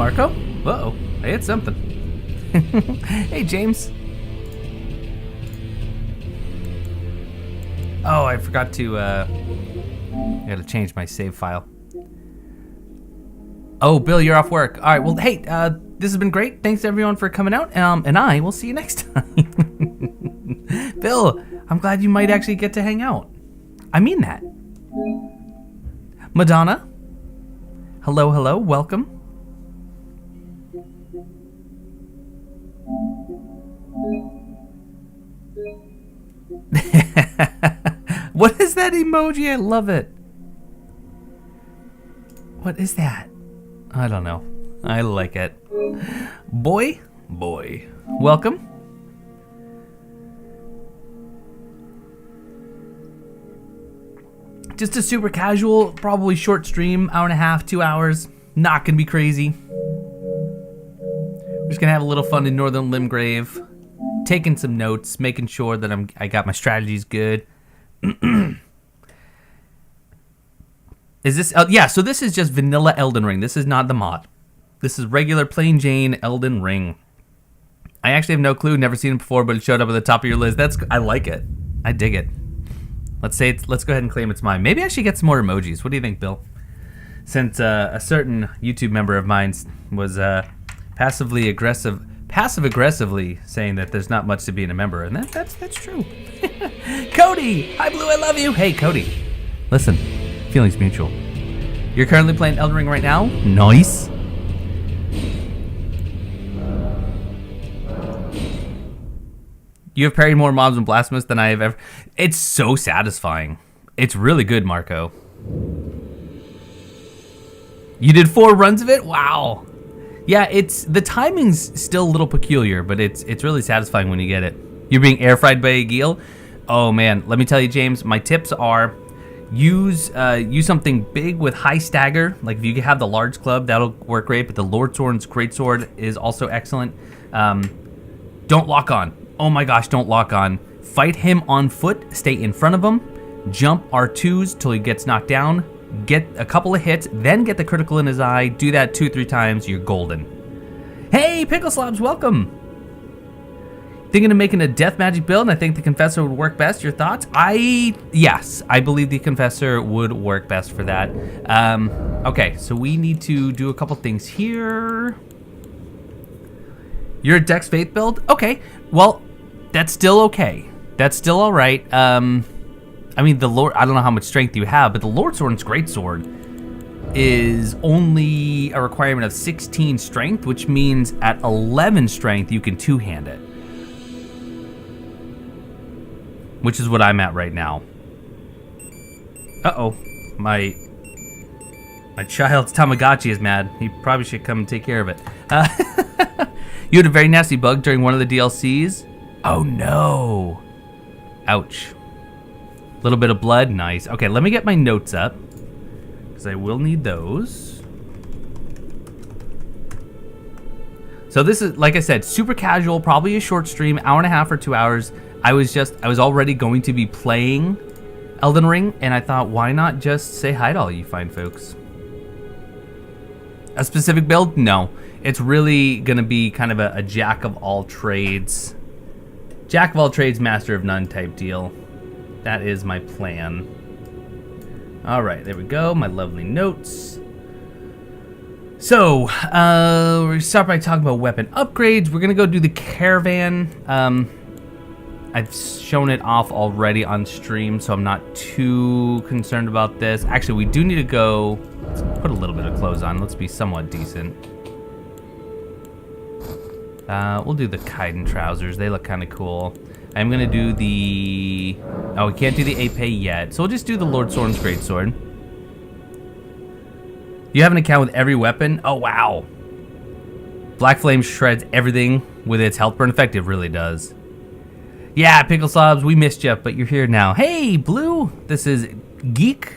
Marco. Uh-oh, I hit something. Hey, James. Oh, I forgot to, I gotta change my save file. Oh, Bill, you're off work. All right, well, hey, this has been great. Thanks, everyone, for coming out, and I will see you next time. Bill, I'm glad you might actually get to hang out. I mean that. Madonna. Hello, hello, welcome. What is that emoji? I love it. What is that? I don't know. I like it. Boy, welcome. Just a super casual, probably short stream, hour and a half, 2 hours. Not gonna be crazy. We're just gonna have a little fun in Northern Limgrave, taking some notes, making sure that I got my strategies good. Is this? Yeah. So this is just vanilla Elden Ring. This is not the mod. This is regular plain Jane Elden Ring. I actually have no clue. Never seen it before, but it showed up at the top of your list. I like it. I dig it. Let's go ahead and claim it's mine. Maybe I should get some more emojis. What do you think, Bill? Since a certain YouTube member of mine was passive aggressively saying that there's not much to being a member, and that's true. Cody, hi Blue, I love you. Hey Cody, listen, feelings mutual. You're currently playing Elden Ring right now. Nice. You have parried more mobs in Blasphemous than I have ever. It's so satisfying. It's really good, Marco. You did 4 runs of it? Wow. Yeah, the timing's still a little peculiar, but it's really satisfying when you get it. You're being air fried by a Geel? Oh man, let me tell you, James, my tips are use something big with high stagger. Like if you have the large club, that'll work great, but the Lord Sword's greatsword is also excellent. Don't lock on. Oh my gosh, don't lock on. Fight him on foot, stay in front of him, jump R2s till he gets knocked down, get a couple of hits, then get the critical in his eye. Do that 2-3 times, you're golden. Hey, Pickle Slobs, welcome. Thinking of making a death magic build, and I think the Confessor would work best. Your thoughts? Yes, I believe the Confessor would work best for that. Okay, so we need to do a couple things here. You're a Dex Faith build? Okay, well, that's still okay. That's still all right. I mean, the Lord, I don't know how much strength you have, but the Lord Sword's greatsword is only a requirement of 16 strength, which means at 11 strength, you can two-hand it. Which is what I'm at right now. Uh-oh, my child's Tamagotchi is mad. He probably should come and take care of it. You had a very nasty bug during one of the DLCs? Oh no. Ouch. A little bit of blood, nice. Okay, let me get my notes up, because I will need those. So this is, like I said, super casual, probably a short stream, hour and a half or 2 hours. I was already going to be playing Elden Ring, and I thought, why not just say hi to all you fine folks? A specific build? No. It's really gonna be kind of a jack of all trades. Jack of all trades, master of none type deal. That is my plan. All right, there we go, my lovely notes. So, we're start by talking about weapon upgrades. We're gonna go do the caravan. I've shown it off already on stream, so I'm not too concerned about this. Actually, we do need to go, let's put a little bit of clothes on. Let's be somewhat decent. We'll do the Kaiden trousers. They look kind of cool. I'm gonna do the, oh, we can't do the Ape yet, so we'll just do the Lord Sword's greatsword. You have an account with every weapon? Oh, wow. Black Flame shreds everything with its health burn effect. It really does. Yeah, Pickle Slobs, we missed you, but you're here now. Hey, Blue, this is Geek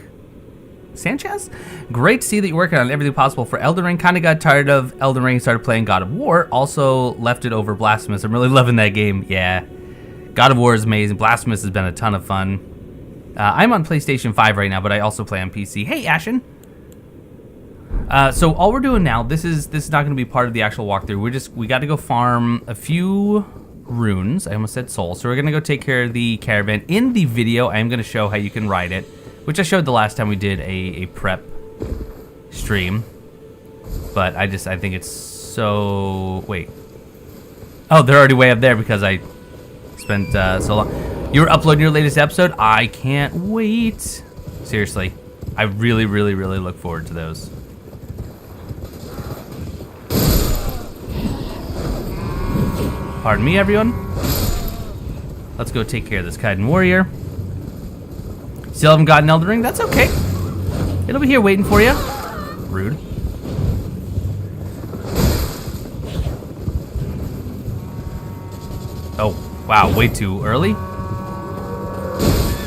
Sanchez. Great to see that you're working on everything possible for Elden Ring. Kind of got tired of Elden Ring, started playing God of War. Also left it over Blasphemous. I'm really loving that game. Yeah, God of War is amazing. Blasphemous has been a ton of fun. I'm on PlayStation 5 right now, but I also play on PC. Hey, Ashen. So all we're doing now, this is not going to be part of the actual walkthrough. We got to go farm a few runes. I almost said souls. So we're going to go take care of the caravan. In the video, I am going to show how you can ride it, which I showed the last time we did a prep stream. But I think it's so... Wait. Oh, they're already way up there because I spent so long. You're uploading your latest episode? I can't wait. Seriously. I really, really, really look forward to those. Pardon me, everyone. Let's go take care of this Kaiden warrior. Still haven't gotten Elden Ring? That's okay. It'll be here waiting for you. Rude. Oh, wow, way too early.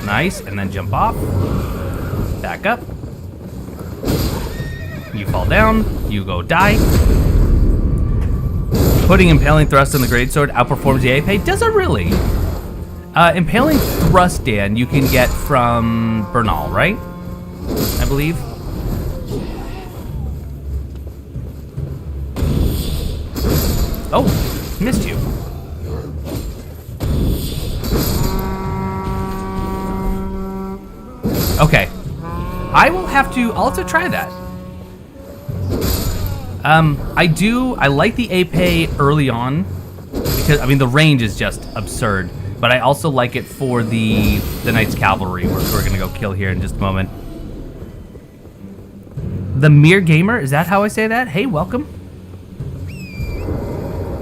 Nice, and then jump off. Back up. You fall down. You go die. Putting Impaling Thrust on the Greatsword outperforms the AP. Does it really? Impaling Thrust, Dan, you can get from Bernal, right? I believe. Oh, missed you. Okay. I'll have to try that. I like the AP early on because, I mean, the range is just absurd, but I also like it for the Knight's Cavalry, which we're gonna go kill here in just a moment. The Mere Gamer, is that how I say that? Hey, welcome.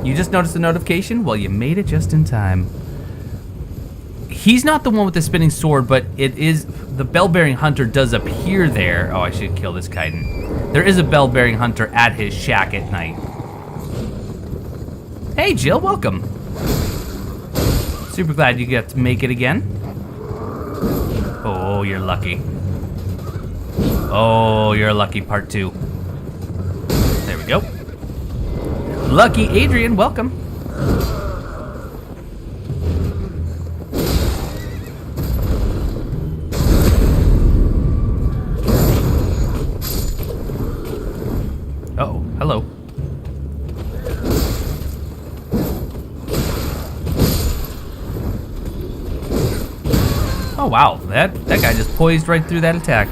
You just noticed the notification? Well, you made it just in time. He's not the one with the spinning sword, but it is... The Bell-Bearing Hunter does appear there. Oh, I should kill this Kaiden. There is a Bell-Bearing Hunter at his shack at night. Hey, Jill, welcome. Super glad you got to make it again. Oh, you're lucky. Oh, you're lucky, part 2. There we go. Lucky Adrian, welcome. Uh-oh, hello. Oh wow, that guy just poised right through that attack.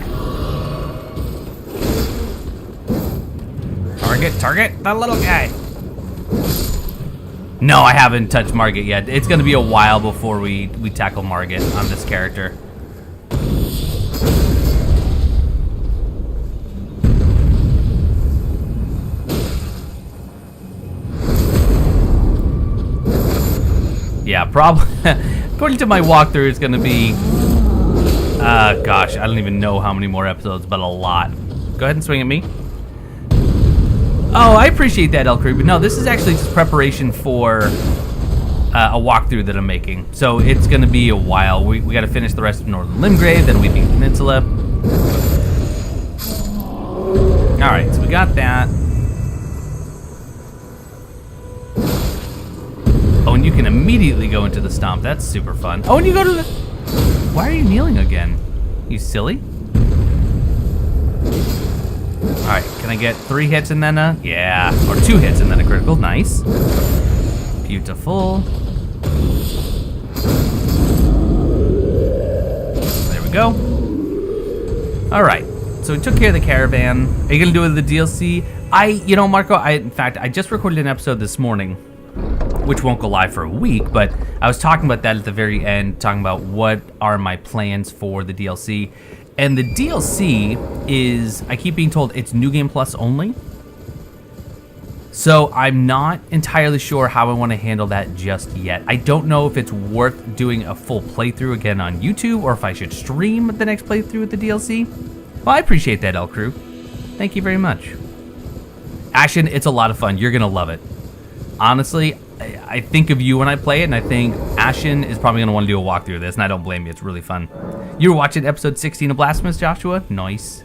Target the little guy. No, I haven't touched Margit yet. It's gonna be a while before we tackle Margit on this character. Yeah, probably. According to my walkthrough, it's gonna be, gosh, I don't even know how many more episodes, but a lot. Go ahead and swing at me. Oh, I appreciate that, Erdtree, but no, this is actually just preparation for a walkthrough that I'm making. So it's gonna be a while. We gotta finish the rest of Northern Limgrave, then Weeping Peninsula. All right, so we got that. Oh, and you can immediately go into the stomp. That's super fun. Oh, and you go to the... Why are you kneeling again? You silly? All right, can I get 3 hits and then a... Yeah, or 2 hits and then a critical. Nice. Beautiful. There we go. All right, so we took care of the caravan. Are you gonna do it with the DLC? You know, Marco, in fact, I just recorded an episode this morning, which won't go live for a week, but I was talking about that at the very end, talking about what are my plans for the DLC. And the DLC is, I keep being told it's New Game Plus only. So I'm not entirely sure how I want to handle that just yet. I don't know if it's worth doing a full playthrough again on YouTube, or if I should stream the next playthrough with the DLC. Well, I appreciate that, Erdtree. Thank you very much. Ashen, it's a lot of fun. You're going to love it. Honestly, I think of you when I play it, and I think Ashen is probably going to want to do a walkthrough of this, and I don't blame you. It's really fun. You were watching episode 16 of Blasphemous, Joshua? Nice.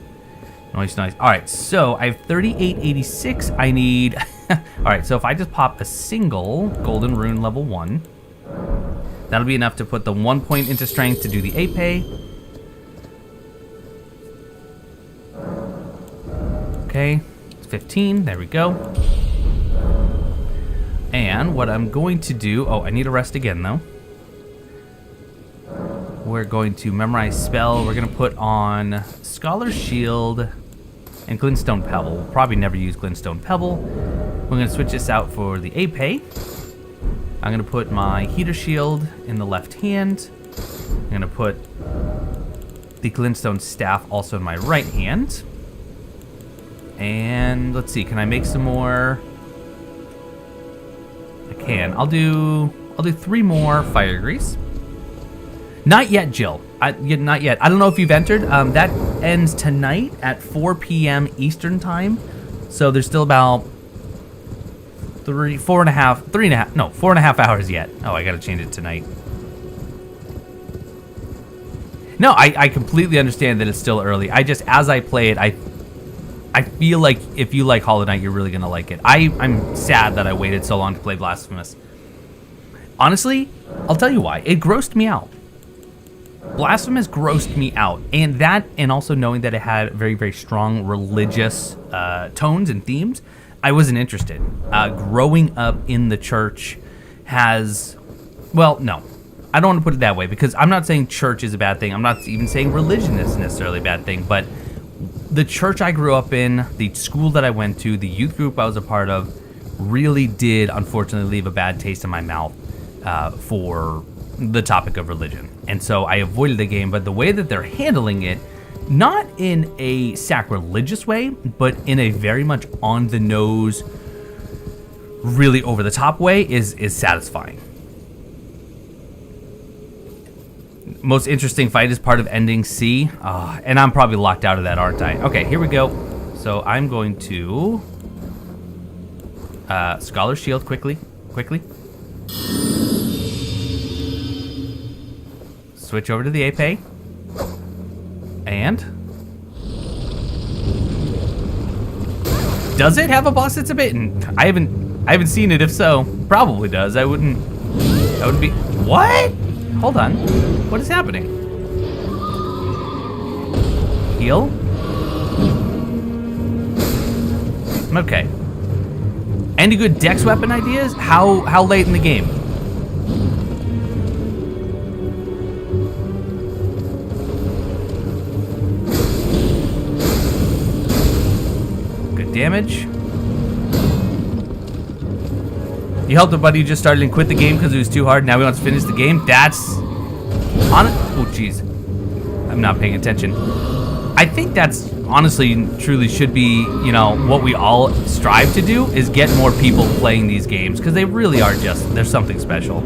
Nice, nice. All right, so I have 3886. I need... All right, so if I just pop a single Golden Rune level 1, that'll be enough to put the 1 point into strength to do the Ape. Okay. 15. There we go. And what I'm going to do... Oh, I need a rest again, though. We're going to memorize spell. We're going to put on Scholar Shield and Glintstone Pebble. We'll probably never use Glintstone Pebble. We're going to switch this out for the Ape. I'm going to put my Heater Shield in the left hand. I'm going to put the Glintstone Staff also in my right hand. And let's see, can I make some more? I can. I'll do 3 more Fire Grease. Not yet, Jill. Not yet. I don't know if you've entered. That ends tonight at 4 p.m. Eastern time. So there's still about 4.5 hours yet. Oh, I gotta change it tonight. No, I completely understand that it's still early. I just, as I play it, I feel like if you like Hollow Knight, you're really gonna like it. I'm sad that I waited so long to play Blasphemous. Honestly, I'll tell you why. It grossed me out. Blasphemous grossed me out, and also knowing that it had very, very strong religious tones and themes, I wasn't interested. Growing up in the church has, well, no, I don't want to put it that way, because I'm not saying church is a bad thing. I'm not even saying religion is necessarily a bad thing, but the church I grew up in, the school that I went to, the youth group I was a part of, really did unfortunately leave a bad taste in my mouth for the topic of religion. And so I avoided the game, but the way that they're handling it, not in a sacrilegious way, but in a very much on the nose, really over the top way is satisfying. Most interesting fight is part of ending C. And I'm probably locked out of that, aren't I? Okay, here we go. So I'm going to Scholar Shield quickly. Switch over to the Ape. And does it have a boss that's a bitten? I haven't seen it. If so, probably does. That wouldn't be. What? Hold on. What is happening? Heal? Okay. Any good dex weapon ideas? How late in the game? Good damage. You helped a buddy who just started and quit the game because it was too hard. Now he wants to finish the game. That's on it. Oh, jeez. I'm not paying attention. I think that's honestly, truly should be, what we all strive to do is get more people playing these games because they really are they're something special.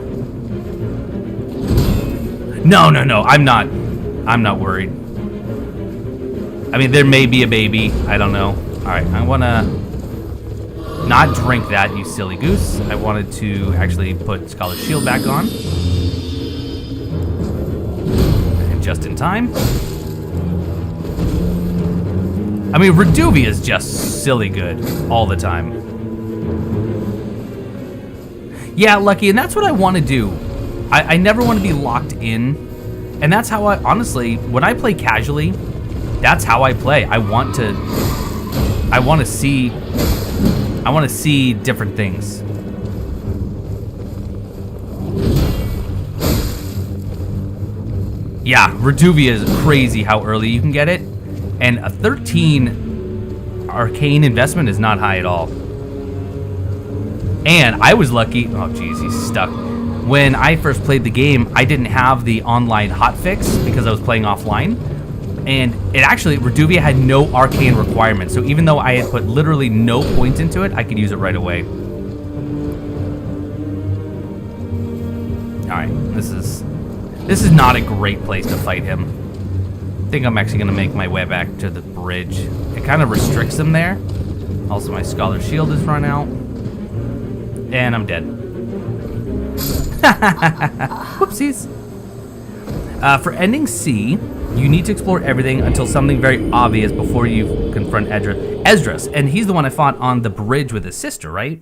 No. I'm not worried. I mean, there may be a baby. I don't know. All right. I want to not drink that, you silly goose. I wanted to actually put Scholar Shield back on. And just in time. I mean, Reduvia is just silly good all the time. Yeah, Lucky, and that's what I want to do. I never want to be locked in. And that's how honestly, when I play casually, that's how I play. I want to see different things. Yeah, Reduvia is crazy how early you can get it. And a 13 arcane investment is not high at all. And I was lucky. Oh, geez, he's stuck. When I first played the game, I didn't have the online hotfix because I was playing offline. And Reduvia had no arcane requirements. So even though I had put literally no points into it, I could use it right away. All right, this is not a great place to fight him. I think I'm actually gonna make my way back to the bridge. It kind of restricts him there. Also, my Scholar Shield is run out. And I'm dead. Whoopsies. For ending C, you need to explore everything until something very obvious before you confront Esdras. And he's the one I fought on the bridge with his sister, right?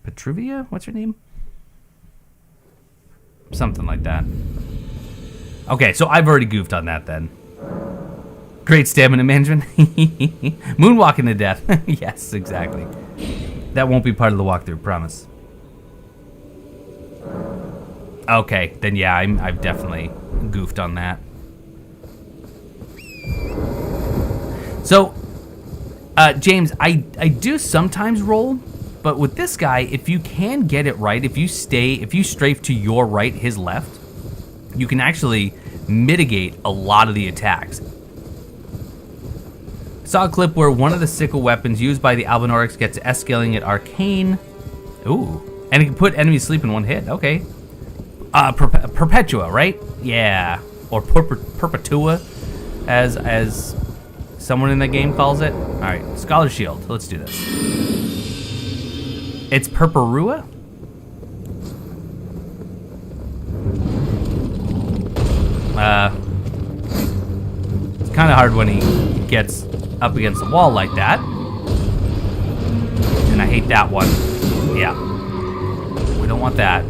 Petruvia? What's her name? Something like that. Okay, so I've already goofed on that then. Great stamina management. Moonwalking to death. Yes, exactly. That won't be part of the walkthrough, promise. Okay, then yeah, I've definitely goofed on that. So, James, I do sometimes roll, but with this guy, if you can get it right, if you strafe to your right, his left, you can actually mitigate a lot of the attacks. I saw a clip where one of the sickle weapons used by the Albinaurics gets S-scaling at arcane. Ooh, and it can put enemies asleep in one hit. Okay. Perpetua, right? Yeah, or Perpetua, as someone in the game calls it. All right, Scholar Shield. Let's do this. It's Perperua. It's kind of hard when he gets up against the wall like that, and I hate that one. Yeah, we don't want that.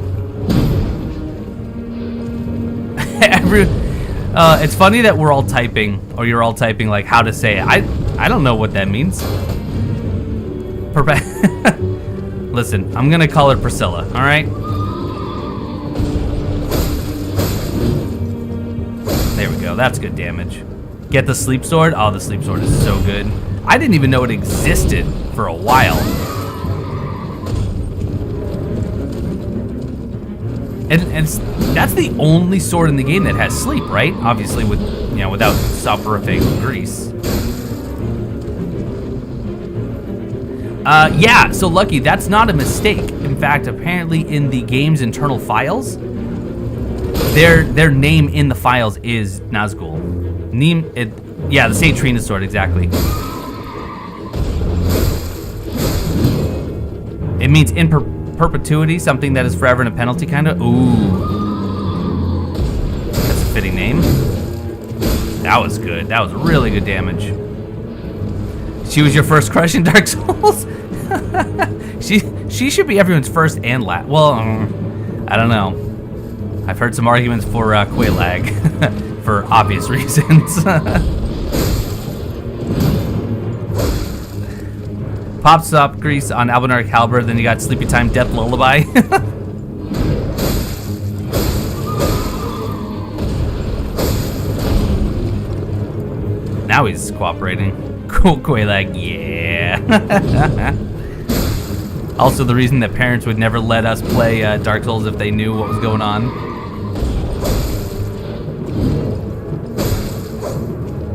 It's funny that we're all typing, or you're all typing like how to say it. I don't know what that means. Listen, I'm gonna call her Priscilla. All right. There we go. That's good damage. Get the sleep sword. Oh, the sleep sword is so good. I didn't even know it existed for a while. And that's the only sword in the game that has sleep, right? Obviously, without soporific grease. Yeah. So Lucky, that's not a mistake. In fact, apparently in the game's internal files, their name in the files is Nazgul. Yeah, the Saint Trina sword, exactly. It means in perpetuity, something that is forever and a penalty, kind of. Ooh, that's a fitting name. That was good. That was really good damage. She was your first crush in Dark Souls. she should be everyone's first and last. Well, I don't know. I've heard some arguments for Quelaag for obvious reasons. Pops up grease on Albinauric Halberd, then you got Sleepy Time Death Lullaby. Now he's cooperating. Cool, Quelaag, yeah. Also the reason that parents would never let us play Dark Souls if they knew what was going on.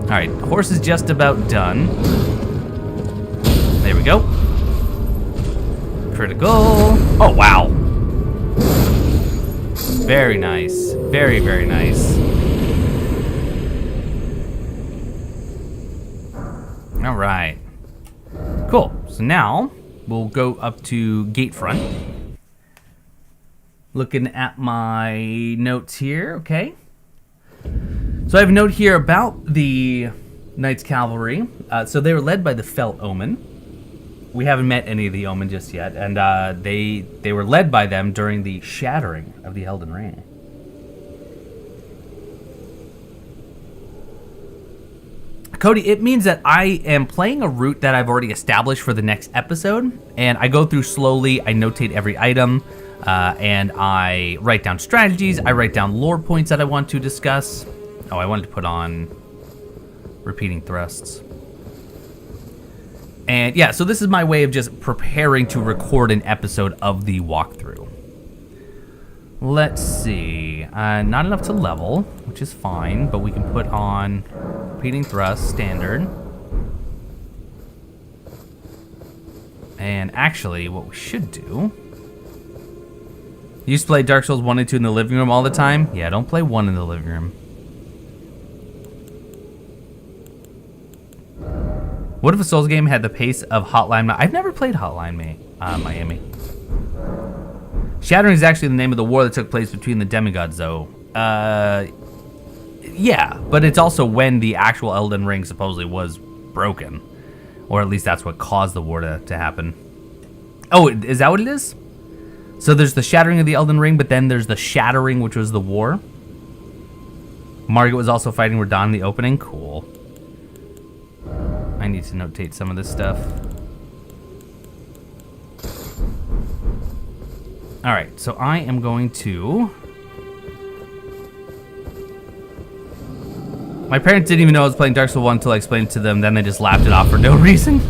Alright, horse is just about done. There we go. Critical. Oh, wow. Very nice. Very, very nice. All right. Cool. So now we'll go up to Gatefront. Looking at my notes here. Okay. So I have a note here about the Knights Cavalry. So they were led by the Fell Omen. We haven't met any of the Omen just yet, and they were led by them during the Shattering of the Elden Ring. Cody, it means that I am playing a route that I've already established for the next episode, and I go through slowly, I notate every item, and I write down strategies, I write down lore points that I want to discuss. Oh, I wanted to put on repeating thrusts. And yeah, so this is my way of just preparing to record an episode of the walkthrough. Let's see. Not enough to level, which is fine, but we can put on repeating thrust, standard. And actually, what we should do... You used to play Dark Souls 1 and 2 in the living room all the time? Yeah, don't play 1 in the living room. What if a Souls game had the pace of Hotline? I've never played Hotline Miami. Shattering is actually the name of the war that took place between the demigods, though. Yeah, but it's also when the actual Elden Ring supposedly was broken. Or at least that's what caused the war to happen. Oh, is that what it is? So there's the Shattering of the Elden Ring, but then there's the Shattering, which was the war. Margaret was also fighting Radahn in the opening. Cool. need to notate some of this stuff. All right, so I am going to... My parents didn't even know I was playing Dark Souls 1 until I explained it to them, then they just laughed it off for no reason.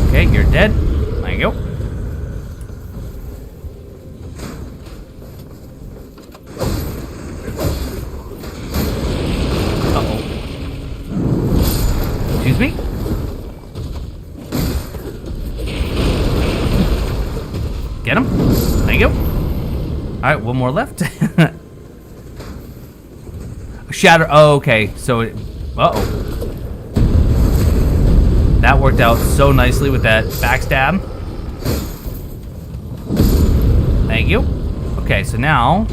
Okay, you're dead. There you go. Uh-oh. Excuse me? Get him. There you go. Alright, one more left. Shatter. Oh, okay. So it... Uh-oh. That worked out so nicely with that backstab. Thank you. Okay, so now...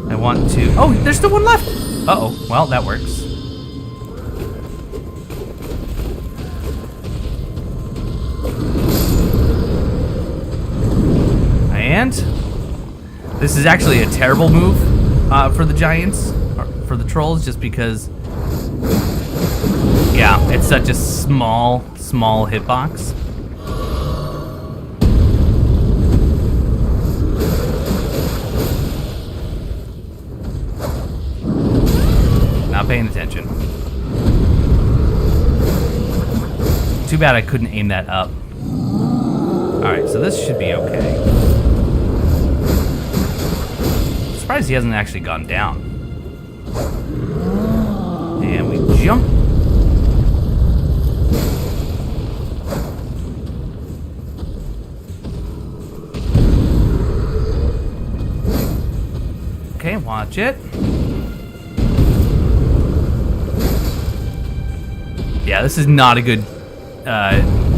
I want to... Oh, there's still one left! Uh-oh. Well, that works. And this is actually a terrible move for the giants, or for the trolls, just because, yeah, it's such a small hitbox. Not paying attention. Too bad I couldn't aim that up. Alright, so this should be okay. Surprised he hasn't actually gone down. And we jump. Okay, watch it. Yeah, this is not a good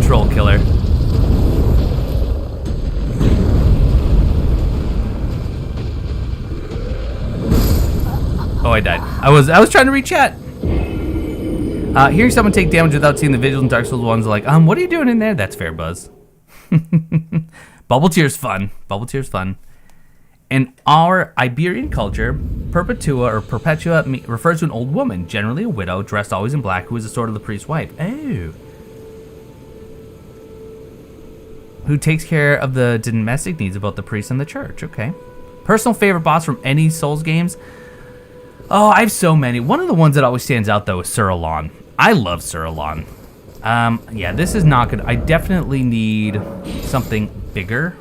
troll killer. Oh, I died. I was trying to reach chat. Hearing someone take damage without seeing the visuals in Dark Souls 1's like, what are you doing in there? That's fair, Buzz. Bubble tear's fun. Bubble tear's fun. In our Iberian culture, Perpetua refers to an old woman, generally a widow, dressed always in black, who is a sort of the priest's wife. Oh. Who takes care of the domestic needs of both the priest and the church. Okay. Personal favorite boss from any Souls games? Oh, I have so many. One of the ones that always stands out, though, is Sir Alon. I love Sir Alon. Yeah, this is not good. I definitely need something bigger,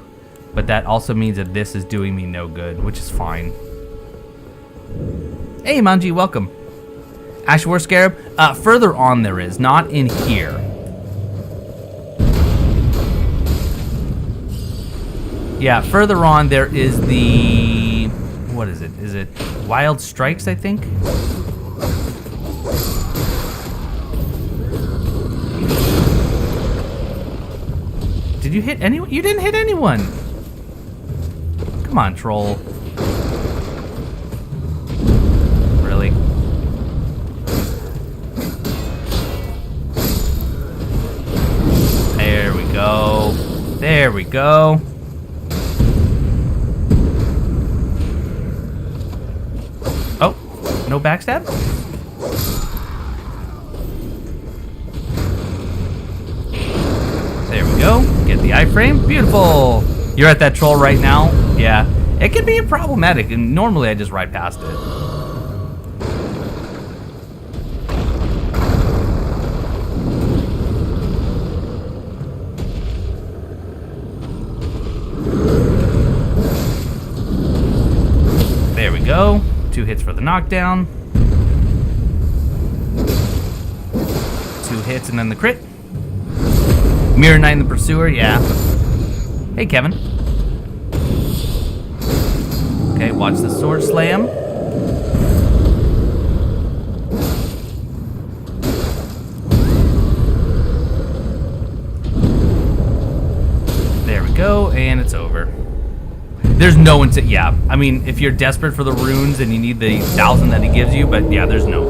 but that also means that this is doing me no good, which is fine. Hey, Manji, welcome. Ash War Scarab? Further on there is, not in here. Yeah, further on there is the... What is it? Is it Wild Strikes, I think? Did you hit anyone? You didn't hit anyone! Come on, troll. Really? There we go. There we go. No backstab? There we go. Get the iframe. Beautiful. You're at that troll right now? Yeah. It can be problematic, and normally I just ride past it. There we go. 2 hits for the knockdown. 2 hits and then the crit. Mirror Knight and the Pursuer, yeah. Hey, Kevin. Okay, watch the sword slam. There we go, and it's over. There's no one to, yeah. I mean, if you're desperate for the runes and you need the 1,000 that he gives you, but yeah, there's no.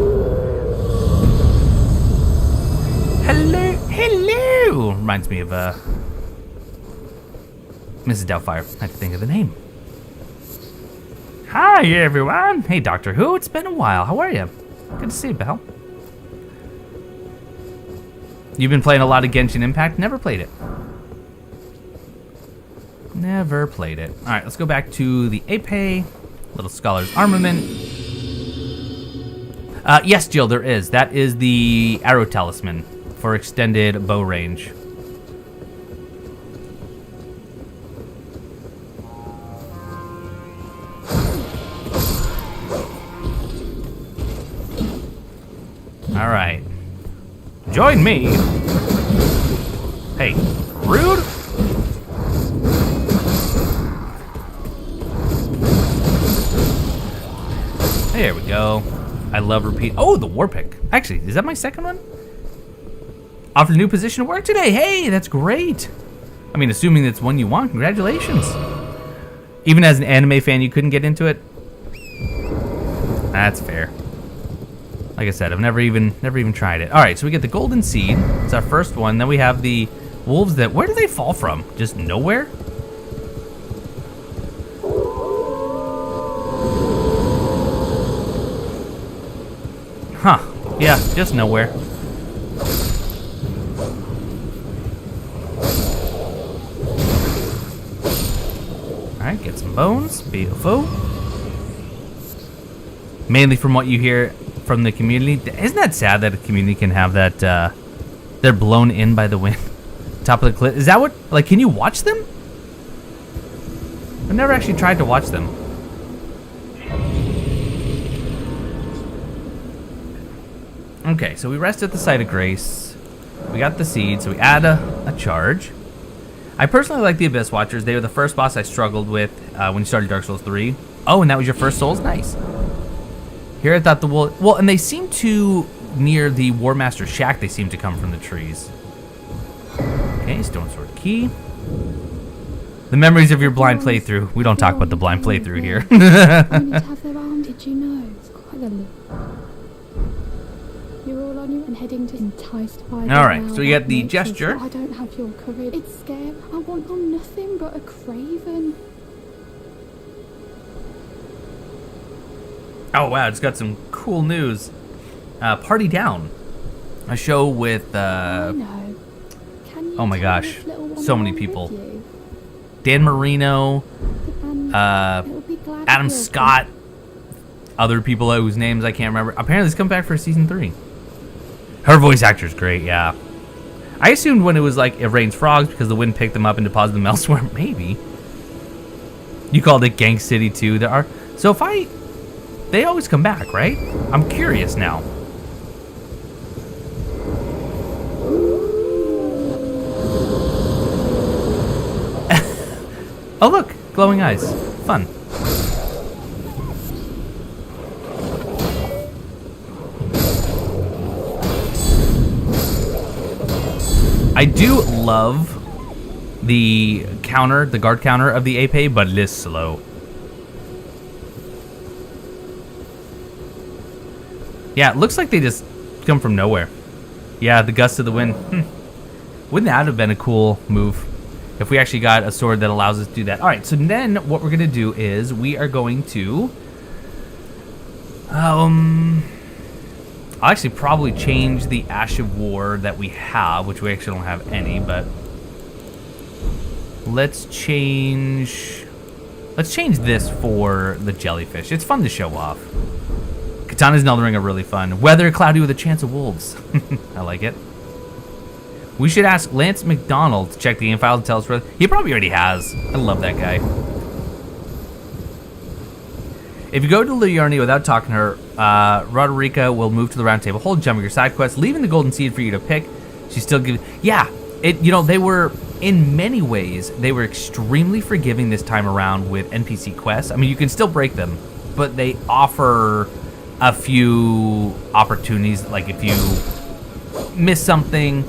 Hello, hello. Reminds me of Mrs. Doubtfire. I have to think of the name. Hi, everyone. Hey, Doctor Who. It's been a while. How are you? Good to see you, Belle. You've been playing a lot of Genshin Impact? Never played it. Never played it. All right, let's go back to the Ape. Little Scholar's Armament. Yes, Jill, there is. That is the Arrow Talisman for extended bow range. All right. Join me. Hey, rude. There we go. I love repeat. Oh, the war pick. Actually, is that my second one? Offered a new position of work today. Hey, that's great. I mean, assuming that's one you want, congratulations. Even as an anime fan, you couldn't get into it? That's fair. Like I said, I've never even tried it. All right, so we get the golden seed. It's our first one. Then we have the wolves that, where do they fall from? Just nowhere? Huh, yeah, just nowhere. All right, get some bones, beautiful. Mainly from what you hear from the community. Isn't that sad that a community can have that, they're blown in by the wind? Top of the cliff, is that what, like, can you watch them? I've never actually tried to watch them. Okay, so we rest at the site of grace. We got the seed, so we add a charge. I personally like the Abyss Watchers. They were the first boss I struggled with when you started Dark Souls 3. Oh, and that was your first Souls? Nice. Here I thought the wolf... Well, and they seem to, near the War Master's shack, they seem to come from the trees. Okay, Stone Sword Key. The memories of your blind playthrough. We don't talk about the blind playthrough here. Did you know? It's quite a... You're all on you and heading to enticed by. All right, so we get the gesture. I don't have your courage. It's scared. I want on nothing but a craven. Oh wow, it's got some cool news. Party Down, a show with I know. Can you oh my tell gosh, this little one so many along people. with you? Dan Marino, It'll be glad Adam you're Scott, other people whose names I can't remember. Apparently, it's come back for season 3. Her voice actor's great, yeah. I assumed when it was like It Rains Frogs because the wind picked them up and deposited them elsewhere. Maybe. You called it Gang City 2. There are so if I, they always come back, right? I'm curious now. Oh look, glowing eyes. Fun. I do love the counter, the guard counter of the Ape, but it is slow. Yeah, it looks like they just come from nowhere. Yeah, the gust of the wind. Wouldn't that have been a cool move if we actually got a sword that allows us to do that? All right, so then what we're going to do is we are going to... I'll actually probably change the Ash of War that we have, which we actually don't have any, but let's change this for the jellyfish. It's fun to show off. Katanas and Elden Ring are really fun. Weather cloudy with a chance of wolves. I like it. We should ask Lance McDonald to check the game files and tell us where... He probably already has. I love that guy. If you go to Liurni without talking to her, Roderica will move to the round table, hold jump your side quest, leaving the golden seed for you to pick. She still gives... Yeah, they were, in many ways, they were extremely forgiving this time around with NPC quests. I mean, you can still break them, but they offer a few opportunities. Like if you miss something,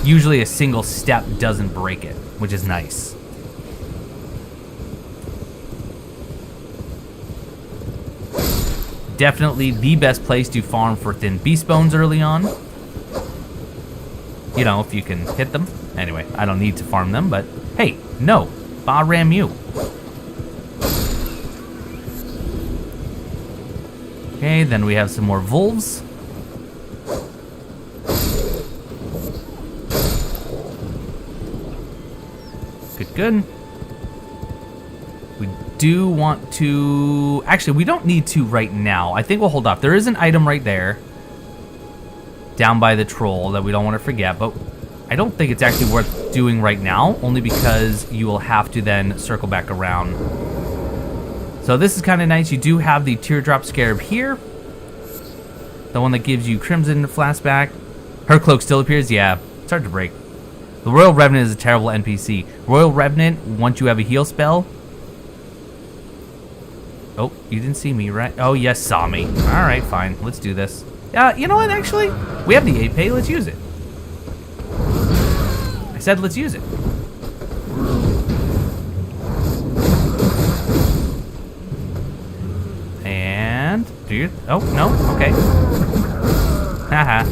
usually a single step doesn't break it, which is nice. Definitely the best place to farm for thin beast bones early on. You know, if you can hit them. Anyway, I don't need to farm them, but hey, no. Bah ram you. Okay, then we have some more wolves. Good. We do want to... Actually, we don't need to right now. I think we'll hold off. There is an item right there. Down by the troll that we don't want to forget, but I don't think it's actually worth doing right now, only because you will have to then circle back around. So this is kind of nice. You do have the teardrop scarab here. The one that gives you crimson flashback. Her cloak still appears. Yeah, it's hard to break. The Royal Revenant is a terrible NPC. Royal Revenant, once you have a heal spell... Oh, you didn't see me, right? Oh, yes, saw me. Alright, fine. Let's do this. You know what, actually? We have the AP. Let's use it. I said let's use it. And... do you... Oh, no? Okay. Haha.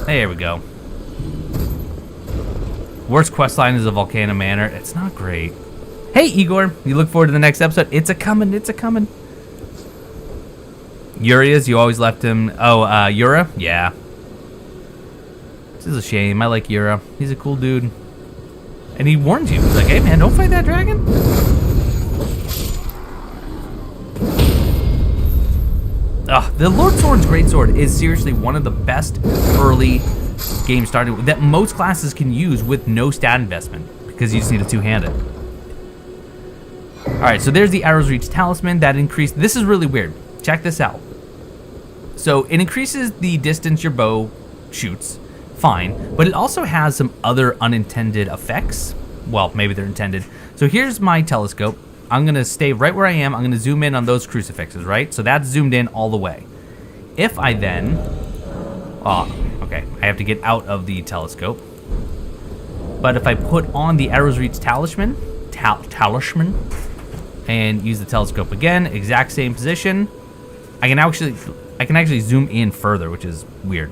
There we go. Worst questline is a Volcano Manor. It's not great. Hey, Igor. You look forward to the next episode? It's a-coming. It's a-coming. Urias, you always left him. Oh, Yura? Yeah. This is a shame. I like Yura. He's a cool dude. And he warns you. He's like, hey, man, don't fight that dragon. Ugh, the Lord Sword's Greatsword is seriously one of the best early game starting that most classes can use with no stat investment because you just need a two-handed. Alright, so there's the Arrow's Reach Talisman that increased. This is really weird. Check this out. So it increases the distance your bow shoots, fine, but it also has some other unintended effects. Well, maybe they're intended. So here's my telescope. I'm gonna stay right where I am. I'm gonna zoom in on those crucifixes, right? So that's zoomed in all the way. If I then, okay, I have to get out of the telescope. But if I put on the Arrow's Reach Talisman, and use the telescope again, exact same position, I can actually zoom in further, which is weird.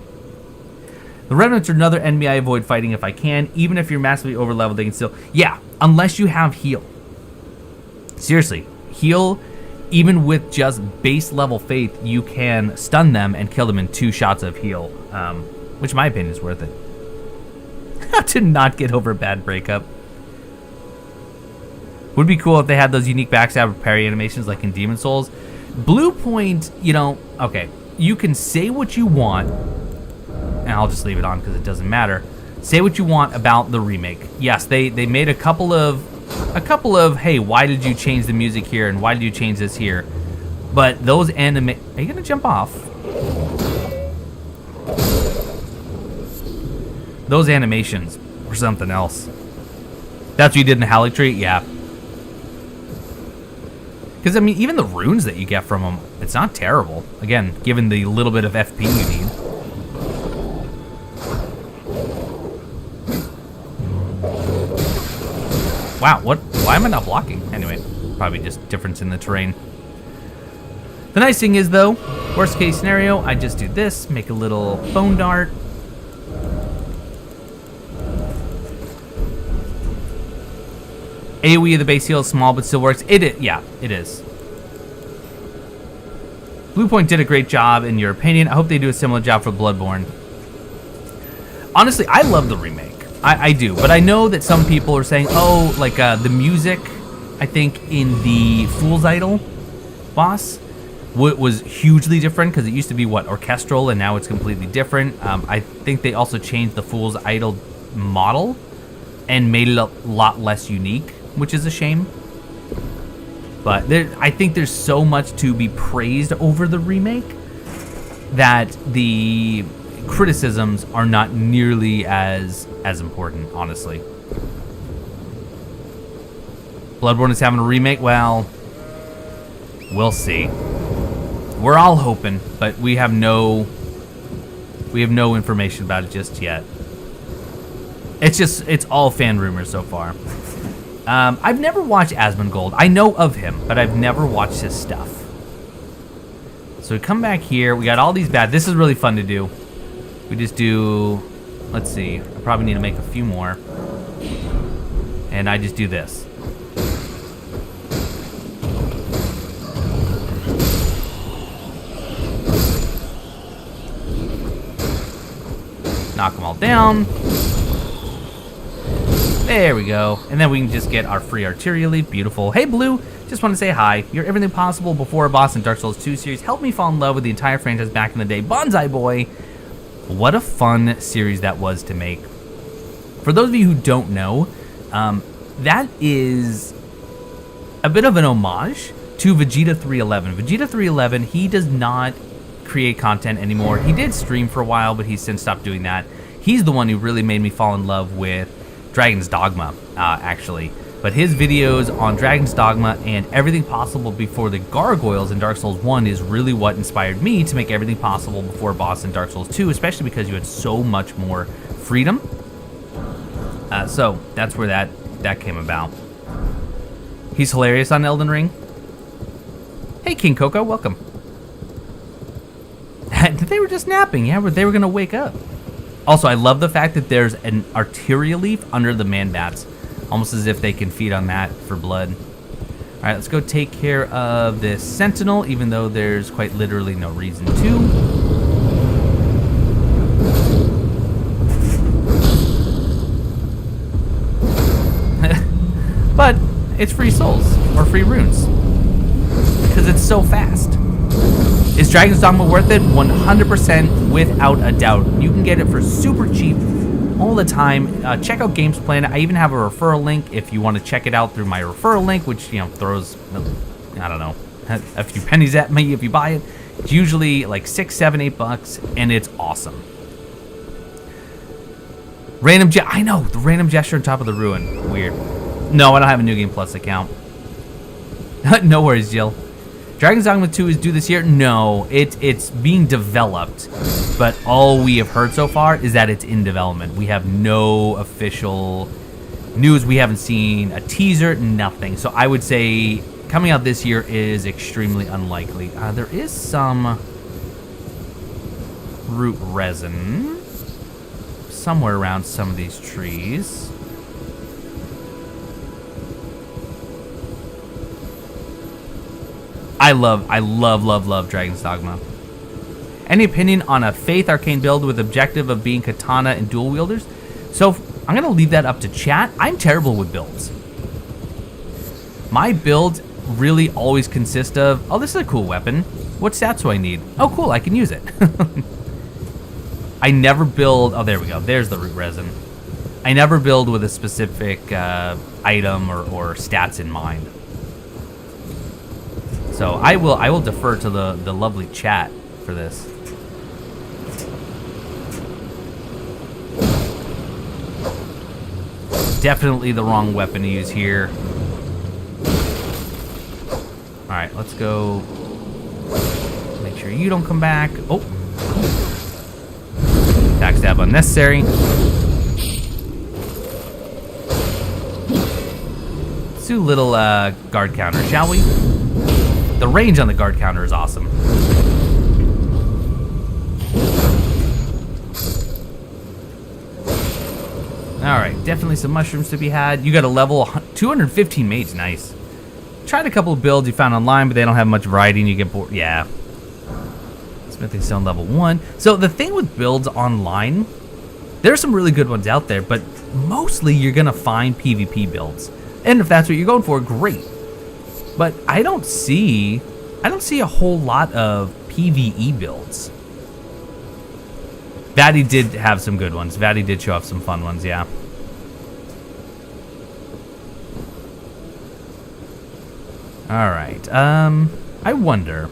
The Revenants are another enemy I avoid fighting if I can. Even if you're massively overleveled, they can still... Yeah, unless you have heal. Seriously, heal, even with just base level faith, you can stun them and kill them in 2 shots of heal, which in my opinion is worth it. How to not get over a bad breakup. Would be cool if they had those unique backstab parry animations like in Demon Souls. Blue Point, you know, okay, you can say what you want, and I'll just leave it on because it doesn't matter. Say what you want about the remake. Yes, they made a couple of, hey, why did you change the music here and why did you change this here? But those are you gonna jump off? Those animations were something else. That's what you did in the Erdtree? Yeah. Because, I mean, even the runes that you get from them, it's not terrible. Again, given the little bit of FP you need. Wow, what? Why am I not blocking? Anyway, probably just difference in the terrain. The nice thing is, though, worst case scenario, I just do this, make a little bone dart. AoE of the base heal is small, but still works. Yeah, it is. Bluepoint did a great job, in your opinion. I hope they do a similar job for Bloodborne. Honestly, I love the remake. I do, but I know that some people are saying, oh, like the music, I think, in the Fool's Idol boss was hugely different, because it used to be, orchestral, and now it's completely different. I think they also changed the Fool's Idol model and made it a lot less unique, which is a shame. But I think there's so much to be praised over the remake that the criticisms are not nearly as important, honestly. Bloodborne is having a remake? Well, we'll see. We're all hoping, but we have no information about it just yet. It's all fan rumors so far. I've never watched Asmongold. I know of him, but I've never watched his stuff. So we come back here. We got all these bad. This is really fun to do. We just do, let's see. I probably need to make a few more. And I just do this. Knock them all down. There we go. And then we can just get our free arterial leaf. Beautiful. Hey, Blue. Just want to say hi. You're everything possible before a boss in Dark Souls 2 series. Helped me fall in love with the entire franchise back in the day. Bonsai Boy. What a fun series that was to make. For those of you who don't know, that is a bit of an homage to Vegeta 311. Vegeta 311, he does not create content anymore. He did stream for a while, but he's since stopped doing that. He's the one who really made me fall in love with Dragon's Dogma, actually. But his videos on Dragon's Dogma and everything possible before the gargoyles in Dark Souls 1 is really what inspired me to make everything possible before a boss in Dark Souls 2, especially because you had so much more freedom. So that's where that came about. He's hilarious on Elden Ring. Hey, King Coco, welcome. They were just napping. Yeah, they were going to wake up. Also, I love the fact that there's an arterial leaf under the man bats. Almost as if they can feed on that for blood. All right, let's go take care of this sentinel, even though there's quite literally no reason to. But it's free souls, or free runes. Because it's so fast. Is Dragon's Dogma worth it? 100% without a doubt. You can get it for super cheap all the time. Check out Games Planet. I even have a referral link if you want to check it out through my referral link, which, you know, throws, I don't know, a few pennies at me if you buy it. It's usually like $6, $7, $8, and it's awesome. I know, the random gesture on top of the ruin. Weird. No, I don't have a New Game Plus account. No worries, Jill. Dragon's Dogma 2 is due this year? No, it's being developed, but all we have heard so far is that it's in development. We have no official news. We haven't seen a teaser, nothing. So I would say coming out this year is extremely unlikely. There is some root resin somewhere around some of these trees. I love Dragon's Dogma. Any opinion on a Faith Arcane build with objective of being katana and dual wielders? So I'm gonna leave that up to chat. I'm terrible with builds. My builds really always consist of, oh, this is a cool weapon. What stats do I need? Oh, cool, I can use it. I never build, oh, there we go. There's the root resin. I never build with a specific item or stats in mind. So I will defer to the lovely chat for this. Definitely the wrong weapon to use here. All right, let's go. Make sure you don't come back. Oh, backstab unnecessary. Let's do a little guard counter, shall we? The range on the guard counter is awesome. Alright, definitely some mushrooms to be had. You got a level 215 mage, nice. Tried a couple of builds you found online, but they don't have much variety and you get bored. Yeah. Smithing Stone level 1. So the thing with builds online, there's some really good ones out there, but mostly you're gonna find PvP builds. And if that's what you're going for, great. But I don't see a whole lot of PvE builds. Vatty did have some good ones. Vatty did show off some fun ones, yeah. Alright, I wonder,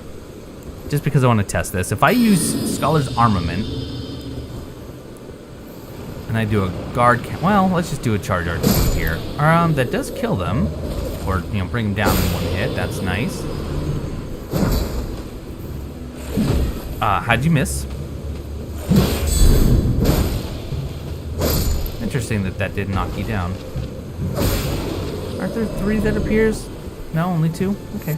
just because I want to test this, if I use Scholar's Armament, and I do a guard, well, let's just do a charge art here. That does kill them. Or, you know, bring them down in one hit. That's nice. How'd you miss? Interesting that did knock you down. Aren't there 3 that appears? No, only 2? Okay.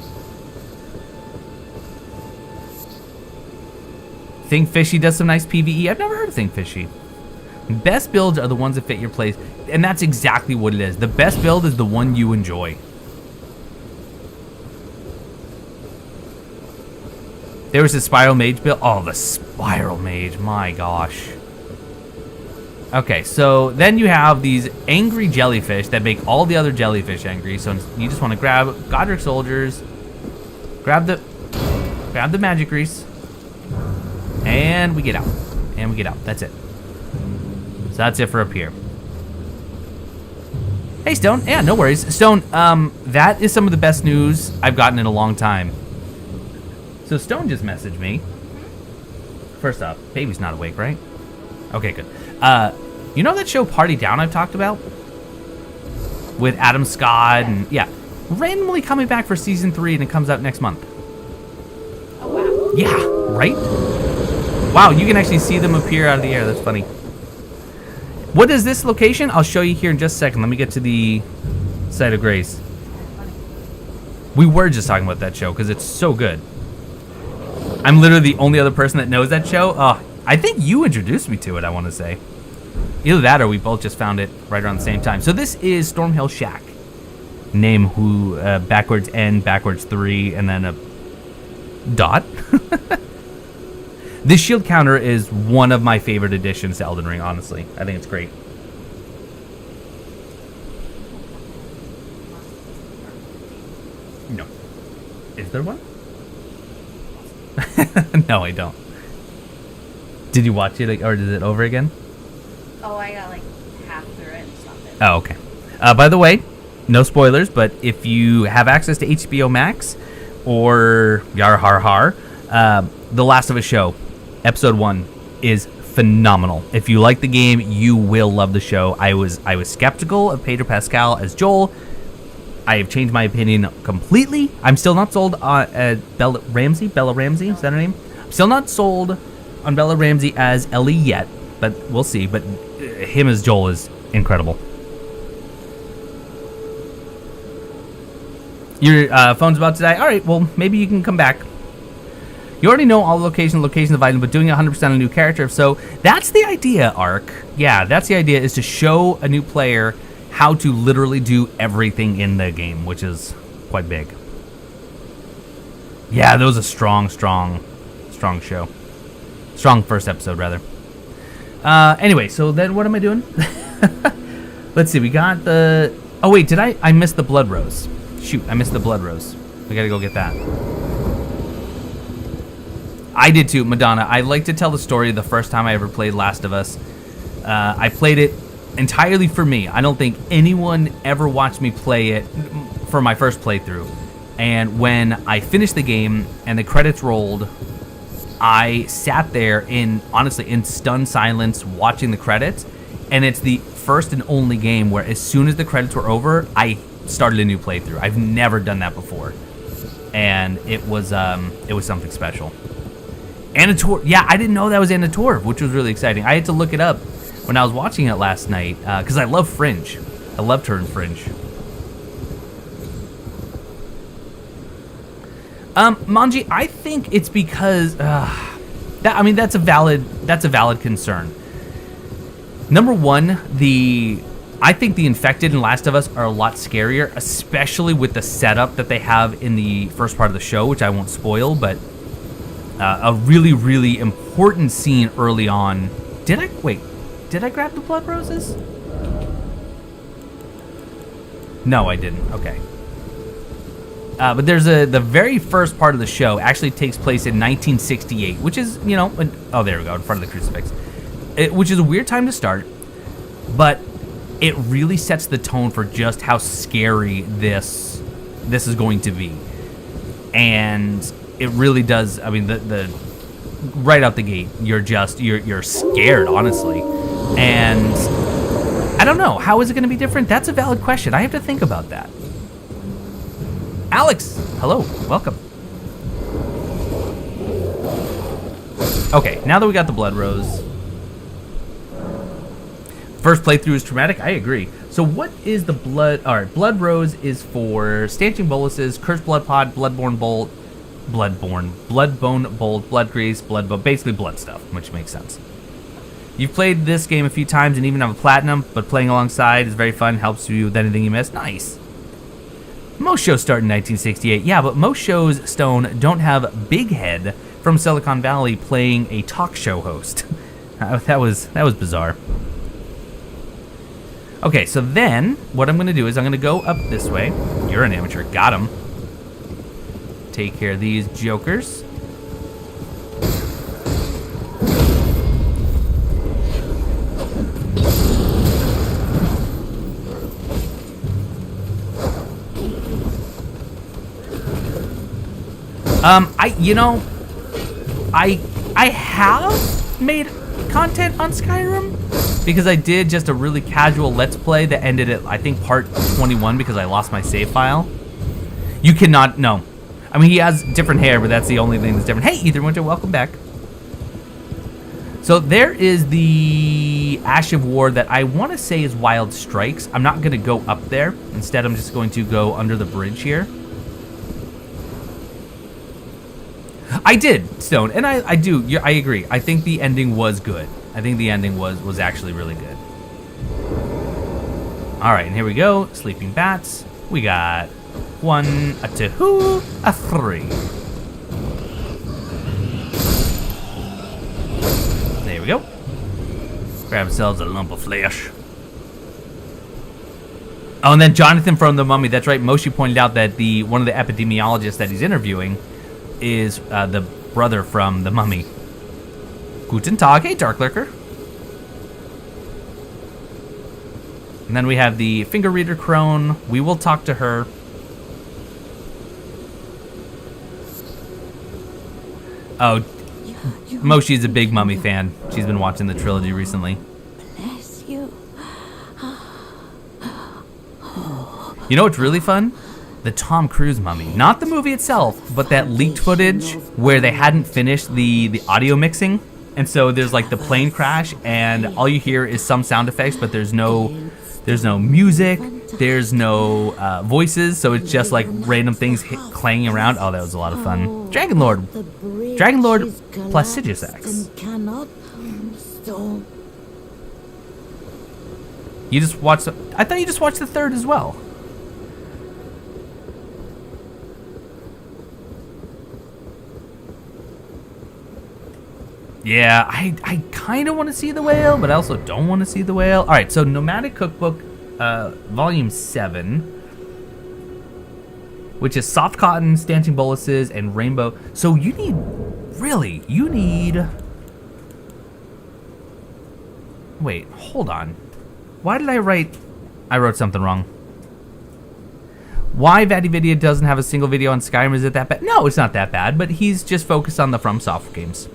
Think Fishy does some nice PvE? I've never heard of Think Fishy. Best builds are the ones that fit your place. And that's exactly what it is. The best build is the one you enjoy. There was a Spiral Mage build. Oh, the Spiral Mage. My gosh. Okay, so then you have these angry jellyfish that make all the other jellyfish angry. So you just want to grab Godric soldiers, grab the magic grease, and we get out. And we get out. That's it. So that's it for up here. Hey, Stone. Yeah, no worries. Stone, that is some of the best news I've gotten in a long time. So Stone just messaged me. First off, baby's not awake, right? Okay, good. You know that show Party Down I've talked about? With Adam Scott and, yeah. Randomly coming back for season 3 and it comes out next month. Oh, wow. Yeah, right? Wow, you can actually see them appear out of the air. That's funny. What is this location? I'll show you here in just a second. Let me get to the site of grace. We were just talking about that show because it's so good. I'm literally the only other person that knows that show. Oh, I think you introduced me to it, I want to say. Either that or we both just found it right around the same time. So this is Stormhill Shack. Name who, backwards N, backwards 3, and then a dot. This shield counter is one of my favorite additions to Elden Ring, honestly. I think it's great. No. Is there one? No, I don't. Did you watch it, or is it over again? Oh, I got like half through it and stopped it. Oh, okay. By the way, no spoilers, but if you have access to HBO Max or Yar Har Har, The Last of Us show, episode 1 is phenomenal. If you like the game, you will love the show. I was skeptical of Pedro Pascal as Joel. I have changed my opinion completely. I'm still not sold on Bella Ramsey. Bella Ramsey, is that her name? I'm still not sold on Bella Ramsey as Ellie yet, but we'll see. But him as Joel is incredible. Your phone's about to die. All right, well, maybe you can come back. You already know all the locations of items, but doing 100% a new character. So that's the idea, Ark. Yeah, that's the idea, is to show a new player how to literally do everything in the game, which is quite big. Yeah, that was a strong show. Strong first episode, rather. Anyway, so then what am I doing? Let's see, we got the... Oh, wait, did I missed the Blood Rose. Shoot, I missed the Blood Rose. We gotta go get that. I did too, Madonna. I like to tell the story of the first time I ever played Last of Us. I played it entirely for me. I don't think anyone ever watched me play it for my first playthrough. And when I finished the game and the credits rolled, I sat there honestly in stunned silence watching the credits. And it's the first and only game where as soon as the credits were over, I started a new playthrough. I've never done that before. And it was something special. Anator, yeah, I didn't know that was Anator, which was really exciting. I had to look it up when I was watching it last night, because I love Fringe. I loved her in Fringe. Manji, I think it's because that's a valid concern. Number one, I think the infected in Last of Us are a lot scarier, especially with the setup that they have in the first part of the show, which I won't spoil, but a really, really important scene early on. Did I grab the Blood Roses? No, I didn't. Okay. But there's the very first part of the show actually takes place in 1968, which is, oh, there we go, in front of the crucifix. Which is a weird time to start, but it really sets the tone for just how scary this is going to be. And it really does. I mean, the right out the gate, you're scared, honestly. And I don't know, how is it going to be different? That's a valid question. I have to think about that. Alex, hello, welcome. Okay, now that we got the Blood Rose. First playthrough is traumatic, I agree. So what is the Blood... Alright, Blood Rose is for stanching boluses, Cursed Blood Pod, Bloodbone Bolt, Blood Grease, basically blood stuff, which makes sense. You've played this game a few times and even have a platinum, but playing alongside is very fun, helps you with anything you miss. Nice. Most shows start in 1968. Yeah, but most shows, Stone, don't have Big Head from Silicon Valley playing a talk show host. That was bizarre. Okay, so then what I'm going to do is I'm going to go up this way. You're an amateur. Got him. Take care of these jokers. I have made content on Skyrim because I did just a really casual Let's Play that ended at, I think, part 21 because I lost my save file. You cannot, no. I mean, he has different hair, but that's the only thing that's different. Hey, Ether Winter, welcome back. So there is the Ash of War that I want to say is Wild Strikes. I'm not going to go up there. Instead, I'm just going to go under the bridge here. I did, Stone, and I agree. I think the ending was good. I think the ending was actually really good. All right, and here we go. Sleeping Bats. We got 1, a 2, a 3. There we go. Grab ourselves a lump of flesh. Oh, and then Jonathan from The Mummy. That's right. Moshi pointed out that one of the epidemiologists that he's interviewing is the brother from The Mummy. Guten Tag, hey Dark Lurker. And then we have the Finger Reader Crone. We will talk to her. Oh, Moshi's a big Mummy fan. She's been watching the trilogy recently. Bless you. You know what's really fun? The Tom Cruise Mummy. Not the movie itself, but that leaked footage where they hadn't finished the audio mixing. And so there's like the plane crash and all you hear is some sound effects, but there's no music, there's no voices, so it's just like random things clanging around. Oh, that was a lot of fun. Dragon Lord plus Sigisax. You just watched I thought you just watched the third as well. Yeah, I kind of want to see the whale, but I also don't want to see the whale. All right, so Nomadic Cookbook, Volume 7, which is soft cotton, stanching boluses, and rainbow. So you need, wait, hold on. Why did I wrote something wrong. Why VatiVidia doesn't have a single video on Skyrim, is it that bad? No, it's not that bad, but he's just focused on the From Software games.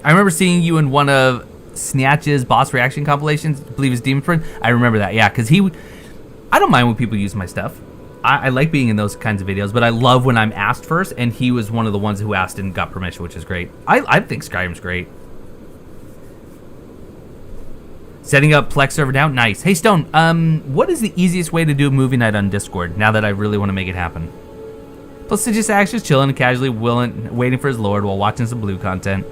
I remember seeing you in one of Snatch's boss reaction compilations, I believe it's Demon Sprint. I remember that, yeah, because I don't mind when people use my stuff. I like being in those kinds of videos, but I love when I'm asked first, and he was one of the ones who asked and got permission, which is great. I think Skyrim's great. Setting up Plex server now, nice. Hey Stone, what is the easiest way to do a movie night on Discord now that I really want to make it happen? Plus, just actually chilling and casually waiting for his lord while watching some blue content.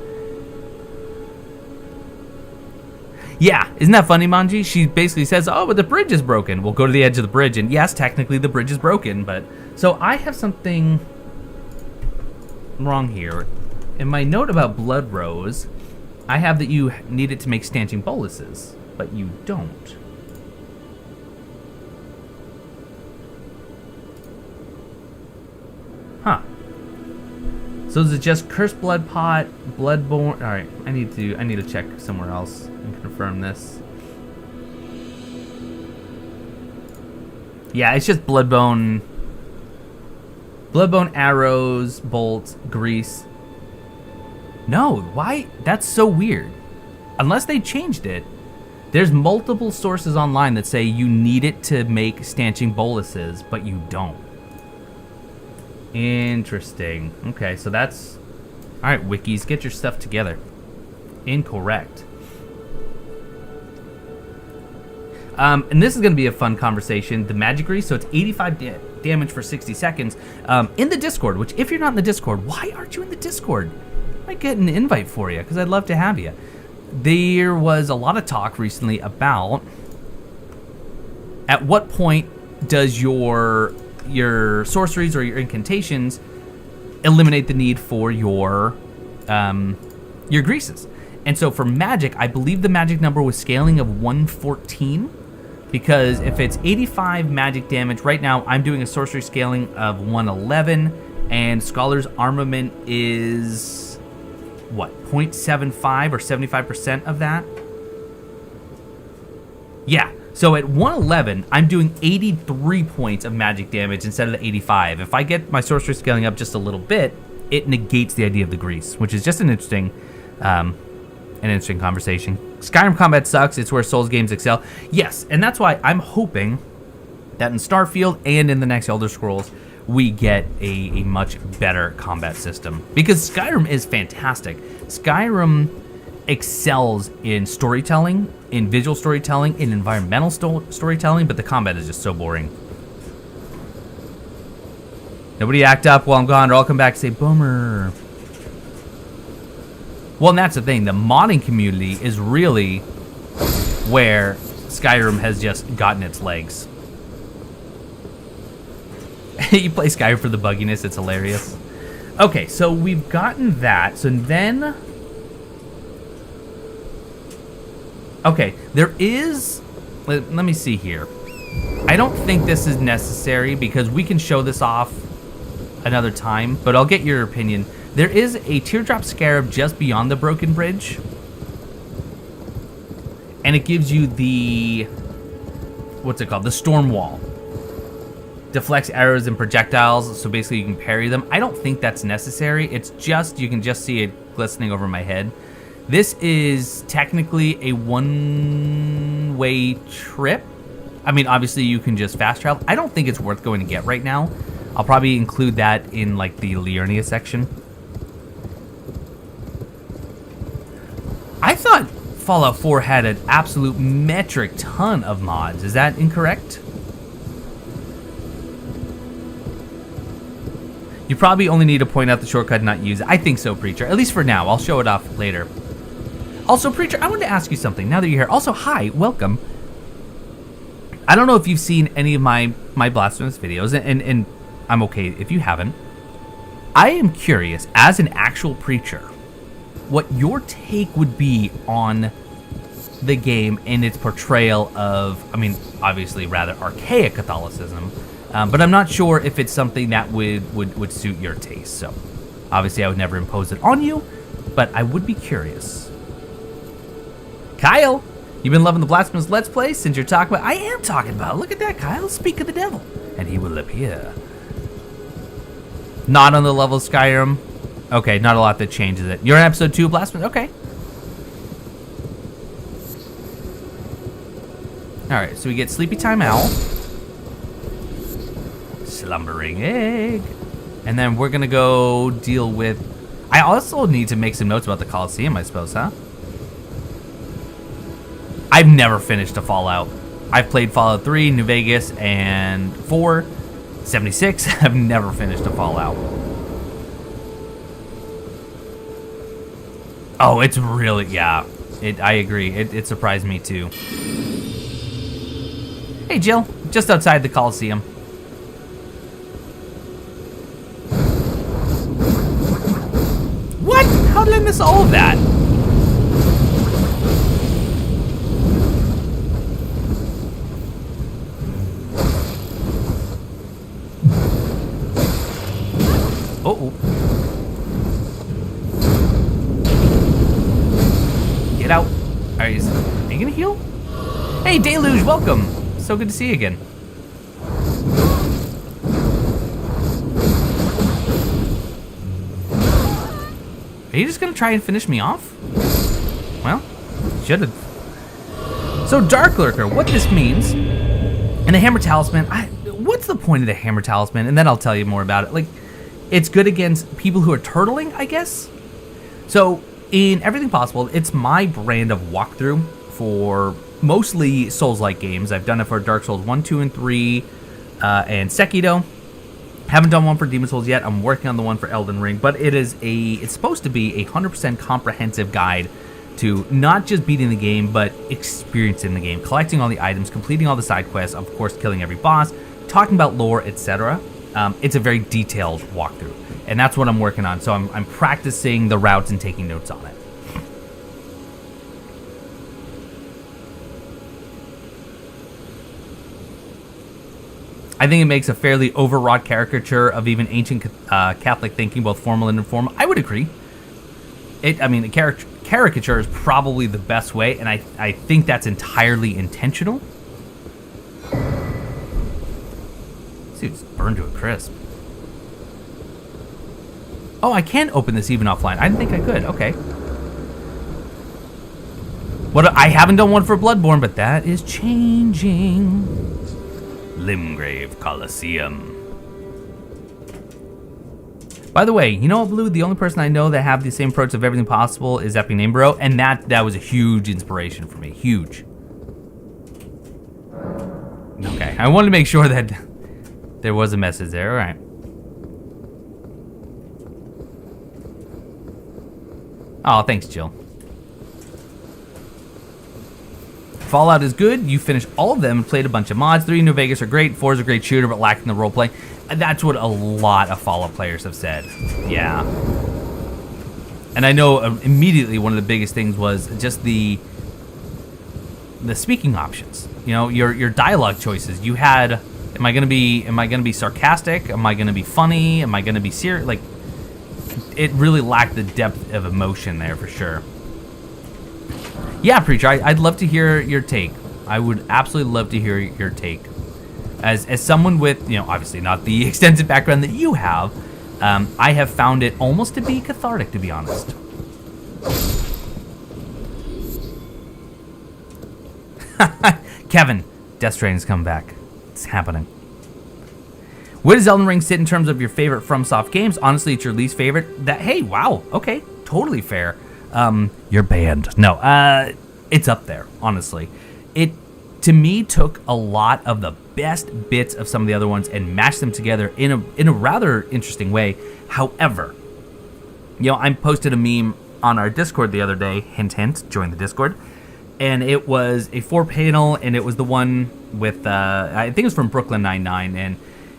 Yeah, isn't that funny, Manji? She basically says, oh, but the bridge is broken. We'll go to the edge of the bridge, and yes, technically the bridge is broken, but... So I have something wrong here. In my note about Blood Rose, I have that you need it to make stanching boluses, but you don't. Huh. So is it just Cursed Blood Pot, Bloodborne? All right, I need to check somewhere else and confirm this. Yeah, it's just Bloodbone arrows, bolts, grease. No, why? That's so weird. Unless they changed it. There's multiple sources online that say you need it to make stanching boluses, but you don't. Interesting. Okay, so that's... Alright, wikis, get your stuff together. Incorrect. And this is going to be a fun conversation. The magic grease, so it's 85 damage for 60 seconds. In the Discord, which if you're not in the Discord, why aren't you in the Discord? I might get an invite for you, because I'd love to have you. There was a lot of talk recently about at what point does your sorceries or your incantations eliminate the need for your greases. And so for magic, I believe the magic number was scaling of 114. Because if it's 85 magic damage, right now I'm doing a sorcery scaling of 111. And Scholar's Armament is, what, 0.75 or 75% of that? Yeah, so at 111, I'm doing 83 points of magic damage instead of the 85. If I get my sorcery scaling up just a little bit, it negates the idea of the grease, which is just an interesting conversation. Skyrim combat sucks. It's where Souls games excel. Yes, and that's why I'm hoping that in Starfield and in the next Elder Scrolls, we get a much better combat system. Because Skyrim is fantastic. Skyrim excels in storytelling, in visual storytelling, in environmental storytelling, but the combat is just so boring. Nobody act up while I'm gone, or I'll come back and say, bummer. Well, and that's the thing. The modding community is really where Skyrim has just gotten its legs. You play Skyrim for the bugginess. It's hilarious. Okay, so we've gotten that. So then... Okay, there is... Let me see here. I don't think this is necessary because we can show this off another time, but I'll get your opinion. There is a teardrop scarab just beyond the broken bridge. And it gives you the... What's it called? The storm wall. Deflects arrows and projectiles, so basically you can parry them. I don't think that's necessary. It's just, you can just see it glistening over my head. This is technically a one-way trip. I mean, obviously you can just fast travel. I don't think it's worth going to get right now. I'll probably include that in like the Liurnia section. I thought Fallout 4 had an absolute metric ton of mods. Is that incorrect? You probably only need to point out the shortcut and not use it. I think so, Preacher. At least for now. I'll show it off later. Also, Preacher, I wanted to ask you something now that you're here. Also, hi, welcome. I don't know if you've seen any of my Blasphemous videos, and I'm okay if you haven't. I am curious, as an actual Preacher, what your take would be on the game and its portrayal of, I mean, obviously rather archaic Catholicism, but I'm not sure if it's something that would suit your taste. So, obviously I would never impose it on you, but I would be curious. Kyle, you've been loving the Blasphemous Let's Play since you're talking about... I am talking about it. Look at that, Kyle. Speak of the devil, and he will appear. Not on the level of Skyrim. Okay, not a lot that changes it. You're in episode 2 of Blasphemous? Okay. Alright, so we get Sleepy Time Owl. Slumbering Egg. And then we're gonna go deal with... I also need to make some notes about the Coliseum, I suppose, huh? I've never finished a Fallout. I've played Fallout 3, New Vegas, and 4, 76. I've never finished a Fallout. Oh, it's really, yeah. I agree. It surprised me too. Hey, Jill. Just outside the Coliseum. What? How did I miss all of that? Uh-oh. Get out. Are you gonna heal? Hey, Deluge, welcome. So good to see you again. Are you just gonna try and finish me off? Well, should've. So, Dark Lurker, what this means, and the Hammer Talisman, what's the point of the Hammer Talisman? And then I'll tell you more about it. Like, it's good against people who are turtling, I guess? So, in Everything Possible, it's my brand of walkthrough for mostly Souls-like games. I've done it for Dark Souls 1, 2, and 3, and Sekiro. Haven't done one for Demon Souls yet. I'm working on the one for Elden Ring, but it's supposed to be a 100% comprehensive guide to not just beating the game, but experiencing the game, collecting all the items, completing all the side quests, of course, killing every boss, talking about lore, etc. It's a very detailed walkthrough, and that's what I'm working on. So I'm practicing the routes and taking notes on it. I think it makes a fairly overwrought caricature of even ancient Catholic thinking, both formal and informal. I would agree. A caricature is probably the best way, and I think that's entirely intentional. Dude's burned to a crisp. Oh, I can open this even offline. I didn't think I could. Okay. I haven't done one for Bloodborne, but that is changing. Limgrave Coliseum. By the way, you know what, Blue? The only person I know that have the same approach of everything possible is Epic Name Bro, and that was a huge inspiration for me. Huge. Okay, I wanted to make sure that there was a message there. All right. Oh, thanks, Jill. Fallout is good. You finished all of them and played a bunch of mods. 3 New Vegas are great. 4 is a great shooter, but lacking the roleplay. That's what a lot of Fallout players have said. Yeah. And I know immediately one of the biggest things was just the speaking options. You know, your dialogue choices. You had, am I gonna be sarcastic? Am I gonna be funny? Am I gonna be serious? Like, it really lacked the depth of emotion there for sure. Yeah, Preacher, I'd love to hear your take. I would absolutely love to hear your take. As someone with, you know, obviously not the extensive background that you have, I have found it almost to be cathartic, to be honest. Kevin, Death Stranding's come back. It's happening. Where does Elden Ring sit in terms of your favorite FromSoft games? Honestly, it's your least favorite. Hey, wow, okay, totally fair. You're banned. No, it's up there, honestly. It, to me, took a lot of the best bits of some of the other ones and mashed them together in a rather interesting way. However, you know, I posted a meme on our Discord the other day, hint, hint, join the Discord, and it was a 4-panel, and it was the one with, I think it was from Brooklyn Nine-Nine, and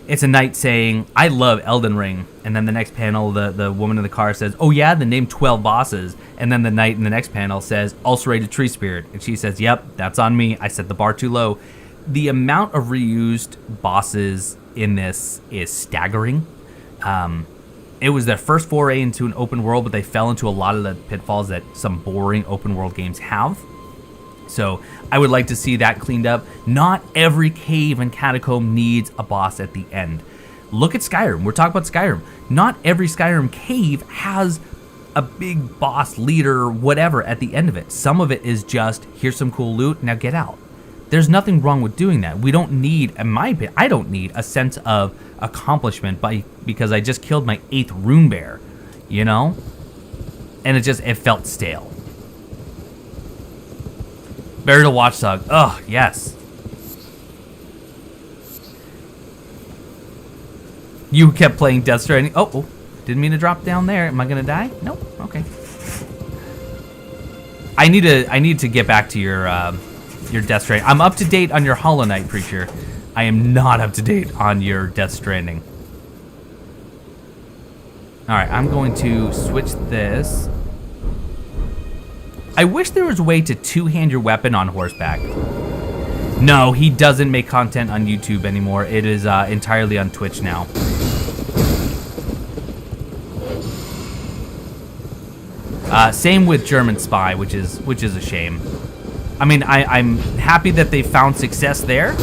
it's a knight saying, I love Elden Ring. And then the next panel, the woman in the car says, oh yeah, then name 12 bosses. And then the knight in the next panel says, also rated Tree Spirit. And she says, yep, that's on me. I set the bar too low. The amount of reused bosses in this is staggering. It was their first foray into an open world, but they fell into a lot of the pitfalls that some boring open world games have. So I would like to see that cleaned up. Not every cave and catacomb needs a boss at the end. Look at Skyrim. We're talking about Skyrim. Not every Skyrim cave has a big boss, leader, whatever at the end of it. Some of it is just, here's some cool loot, now get out. There's nothing wrong with doing that. We don't need, in my opinion, I don't need a sense of accomplishment because I just killed my 8th rune bear, you know? And it felt stale. Burial Watchdog. Oh, yes. You kept playing Death Stranding. Oh, didn't mean to drop down there. Am I gonna die? Nope. Okay. I need to get back to your Death Stranding. I'm up to date on your Hollow Knight, Preacher. I am not up to date on your Death Stranding. All right, I'm going to switch this. I wish there was a way to two-hand your weapon on horseback. No, he doesn't make content on YouTube anymore. It is entirely on Twitch now. Same with German Spy, which is a shame. I mean, I'm happy that they found success there.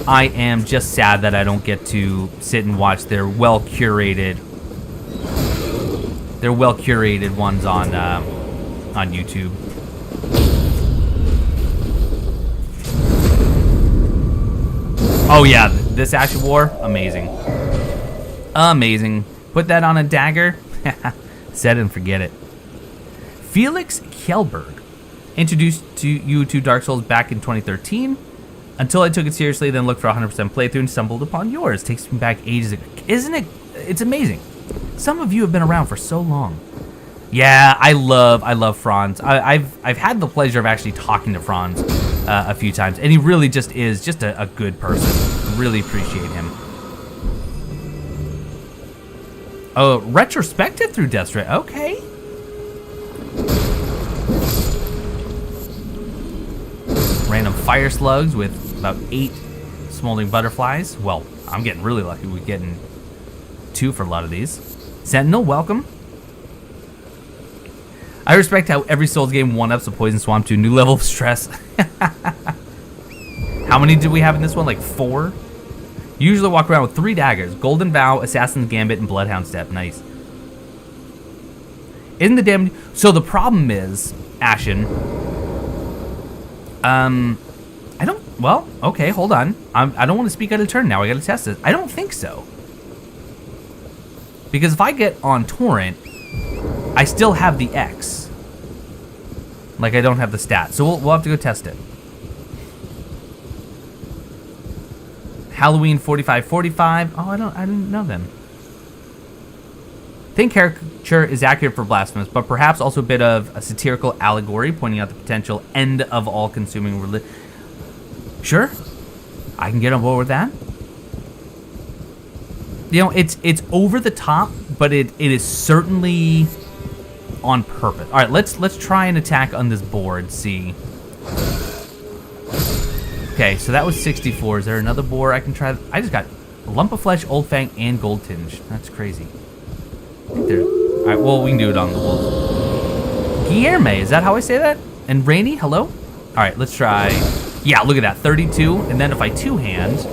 I am just sad that I don't get to sit and watch their well-curated ones on YouTube. Oh yeah, this Ash of War, amazing. Amazing. Put that on a dagger. Set it and forget it. Felix Kjellberg introduced you to Dark Souls back in 2013. Until I took it seriously, then looked for a 100% playthrough and stumbled upon yours. Takes me back ages ago. Isn't it? It's amazing. Some of you have been around for so long. Yeah, I love Franz. I've had the pleasure of actually talking to Franz a few times, and he really just is just a good person. Really appreciate him. Oh, retrospective through Death Stranding. Okay. Random fire slugs with about 8 smoldering butterflies. Well, I'm getting really lucky with getting 2 for a lot of these. Sentinel, welcome. I respect how every Souls game one-ups the Poison Swamp to a new level of stress. How many did we have in this one? Like 4? You usually walk around with 3 daggers. Golden Vow, Assassin's Gambit, and Bloodhound Step. Nice. Isn't the damn... So the problem is, Ashen... I don't... Well, okay, hold on. I don't want to speak out of turn now. I gotta test this. I don't think so. Because if I get on Torrent, I still have the X. Like, I don't have the stat. So we'll have to go test it. Halloween 4545. Oh, I didn't know them. Think caricature is accurate for blasphemous, but perhaps also a bit of a satirical allegory, pointing out the potential end of all consuming religion. Sure, I can get on board with that. You know, it's over the top, but it is certainly on purpose. All right, let's try an attack on this board. See. Okay, so that was 64. Is there another boar I can try? I just got a lump of flesh, old fang, and gold tinge. That's crazy. All right, well, we can do it on the wolf. Guillerme, is that how I say that? And Rainy, hello? All right, let's try. Yeah, look at that, 32. And then if I two-hand...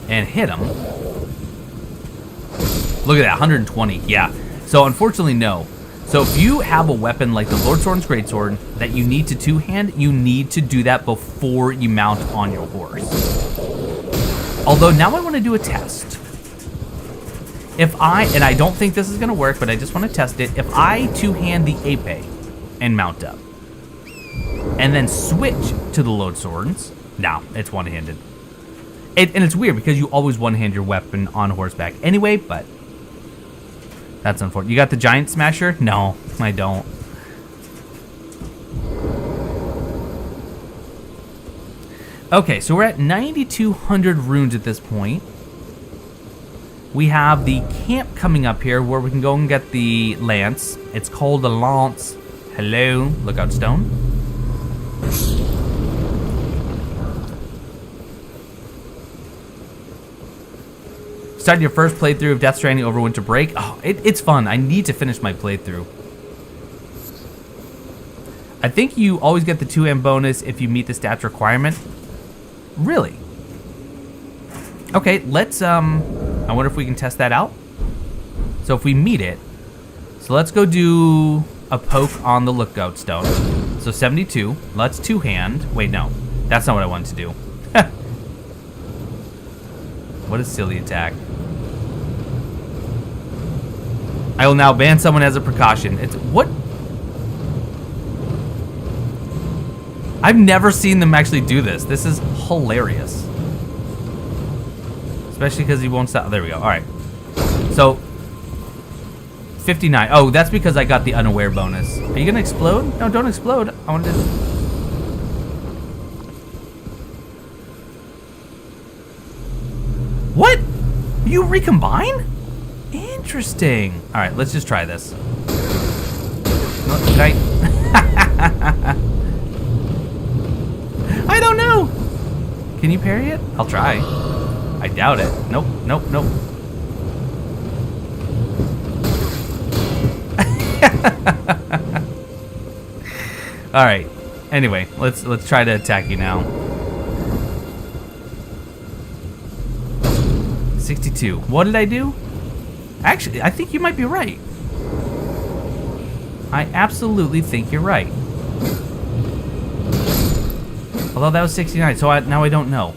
and hit him... Look at that, 120, yeah. So unfortunately, no. So if you have a weapon like the Lord Sword's Greatsword that you need to two-hand, you need to do that before you mount on your horse. Although now I want to do a test. And I don't think this is going to work, but I just want to test it. If I two-hand the Ape and mount up, and then switch to the Lord Swords, no, it's one-handed. And it's weird because you always one-hand your weapon on horseback anyway, but that's unfortunate. You got the Giant Smasher? No, I don't. Okay, so we're at 9,200 runes at this point. We have the camp coming up here where we can go and get the lance. It's called a lance. Hello, lookout stone. Started your first playthrough of Death Stranding over winter break. Oh, it's fun. I need to finish my playthrough. I think you always get the 2M bonus if you meet the stats requirement. Really? Okay, let's, I wonder if we can test that out. So if we meet it, so let's go do a poke on the lookout stone. So 72, let's two-hand. Wait, no, that's not what I wanted to do. What a silly attack. I will now ban someone as a precaution. It's, what? I've never seen them actually do this. This is hilarious. Especially because he won't stop. There we go. All right. So, 59. Oh, that's because I got the unaware bonus. Are you going to explode? No, don't explode. I wanted to... What? You recombine? Interesting. All right, let's just try this. Did I... I don't know. Can you parry it? I'll try. I doubt it. Nope, nope, nope. All right. Anyway, let's try to attack you now. 62. What did I do? Actually, I think you might be right. I absolutely think you're right. Although that was 69, so now I don't know.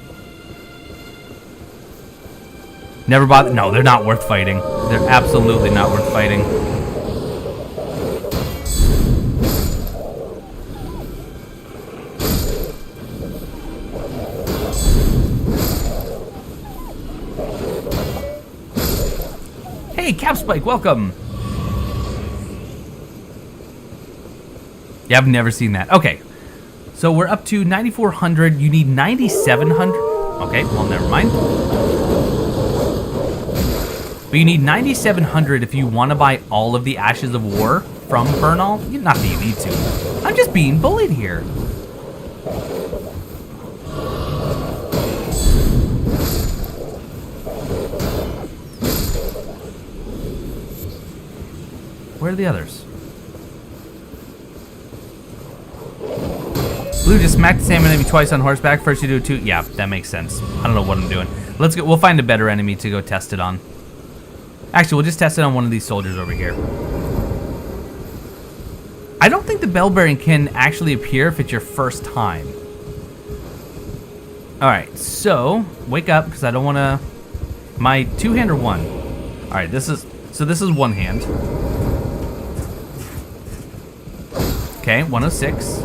Never bothered. No, they're not worth fighting. They're absolutely not worth fighting. Hey, Capspike, welcome. Yeah, I've never seen that. Okay. So we're up to 9,400. You need 9,700. Okay, well, never mind. But you need 9,700 if you want to buy all of the Ashes of War from Bernal. Not that you need to. I'm just being bullied here. Where are the others? Blue just smacked the same enemy twice on horseback. First you do it 2. Yeah, that makes sense. I don't know what I'm doing. Let's go. We'll find a better enemy to go test it on. Actually, we'll just test it on one of these soldiers over here. I don't think the bell bearing can actually appear if it's your first time. All right, so wake up because I don't want to. My 2-hand or 1. All right, this is 1 hand. Okay, 106.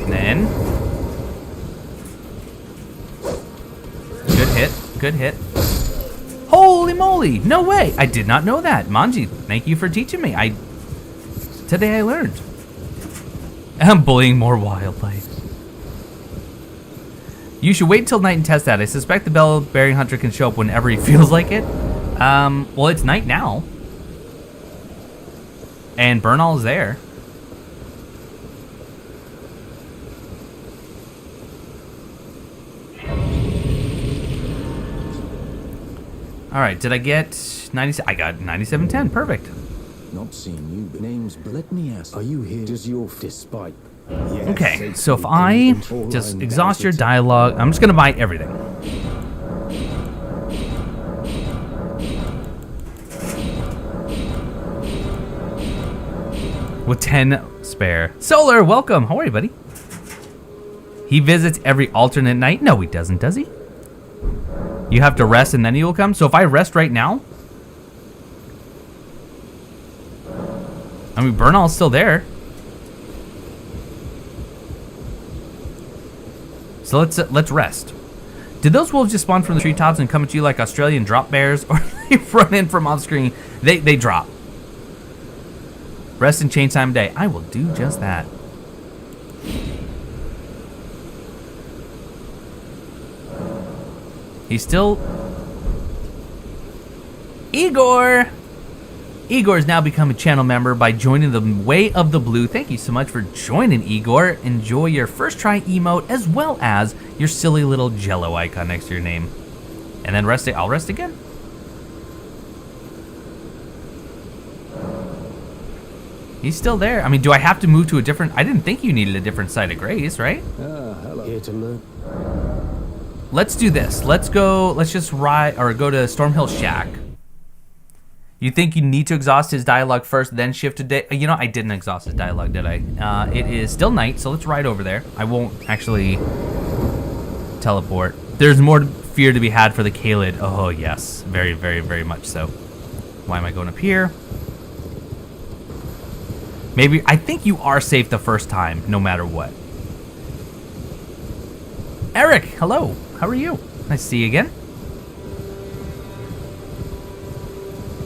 And then good hit. Holy moly! No way! I did not know that. Manji, thank you for teaching me. Today I learned. I'm bullying more wildlife. You should wait till night and test that. I suspect the bell-bearing hunter can show up whenever he feels like it. Well, it's night now. And Bernal's there. All right, did I get 97? I got 9710, perfect. Not seeing you, but name's, but let me ask, are you here? Does your despite? Yes, Okay, so if I just exhaust your dialogue, I'm just gonna buy everything. With 10 spare. Solar, welcome. How are you, buddy? He visits every alternate night. No, he doesn't, does he? You have to rest and then he will come. So if I rest right now, I mean, Bernal's still there. So let's rest. Did those wolves just spawn from the treetops and come at you like Australian drop bears, or they run in from off screen? They drop. Rest and change time of day. I will do just that. He's still... Igor! Igor's now become a channel member by joining the Way of the Blue. Thank you so much for joining, Igor. Enjoy your first try emote as well as your silly little jello icon next to your name. And then rest it. I'll rest again. He's still there. I mean, do I have to move to a different... I didn't think you needed a different site of grace, right? Hello. Here to learn. Let's do this. Let's just ride or go to Stormhill Shack. You think you need to exhaust his dialogue first, then shift to day? You know, I didn't exhaust his dialogue, did I? It is still night, so let's ride over there. I won't actually teleport. There's more fear to be had for the Kaled. Oh, yes. Very, very, very much so. Why am I going up here? Maybe, I think you are safe the first time, no matter what. Eric, hello. How are you? Nice to see you again.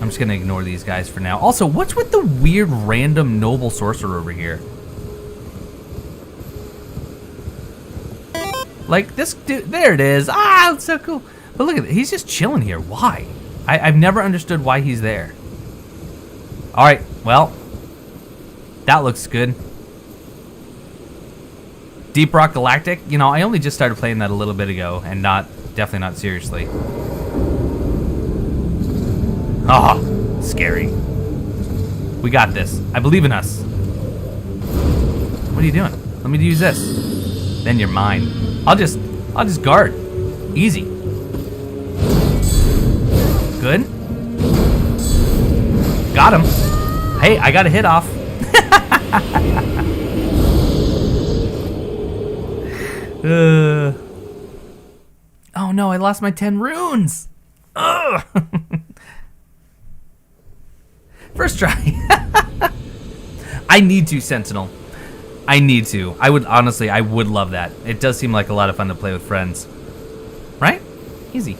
I'm just gonna ignore these guys for now. Also, what's with the weird random noble sorcerer over here? Like this dude, there it is. Ah, it's so cool. But look at it, he's just chilling here. Why? I've never understood why he's there. All right, well, that looks good. Deep Rock Galactic. You know, I only just started playing that a little bit ago, and definitely not seriously. Oh, scary. We got this. I believe in us. What are you doing? Let me use this. Then you're mine. I'll just guard. Easy. Good. Got him. Hey, I got a hit off. Oh no, I lost my 10 runes. Ugh. First try. I need to, Sentinel. I need to. I would love that. It does seem like a lot of fun to play with friends. Right? Easy.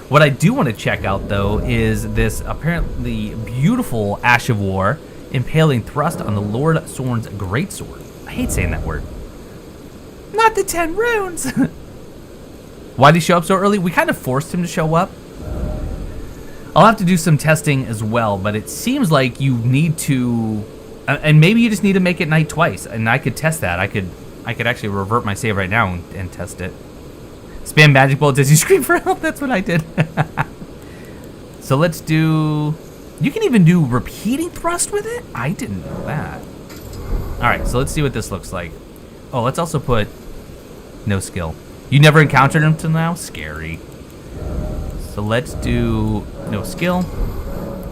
What I do want to check out, though, is this apparently beautiful Ash of War impaling thrust on the Lord Sorn's greatsword. I hate saying that word. Not the 10 runes. Why did he show up so early? We kind of forced him to show up. I'll have to do some testing as well, but it seems like you need to, and maybe you just need to make it night twice, and I could test that. I could actually revert my save right now and test it. Spam magic bullet as you scream for help. That's what I did. So let's do. You can even do repeating thrust with it? I didn't know that. All right, so let's see what this looks like. Oh, let's also put no skill. You never encountered him till now? Scary. So let's do no skill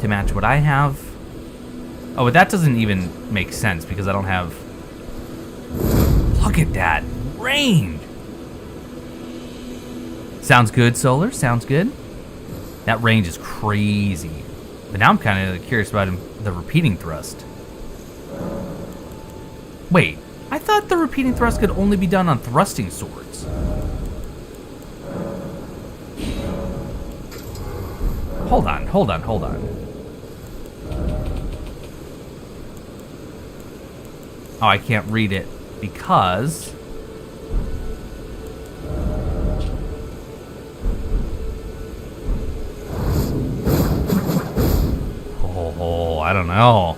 to match what I have. Oh, but that doesn't even make sense because I don't have... Look at that range. Sounds good, Solar. Sounds good. That range is crazy. But now I'm kind of curious about the repeating thrust. Wait, I thought the repeating thrust could only be done on thrusting swords. Hold on. Oh, I can't read it because... Oh, I don't know.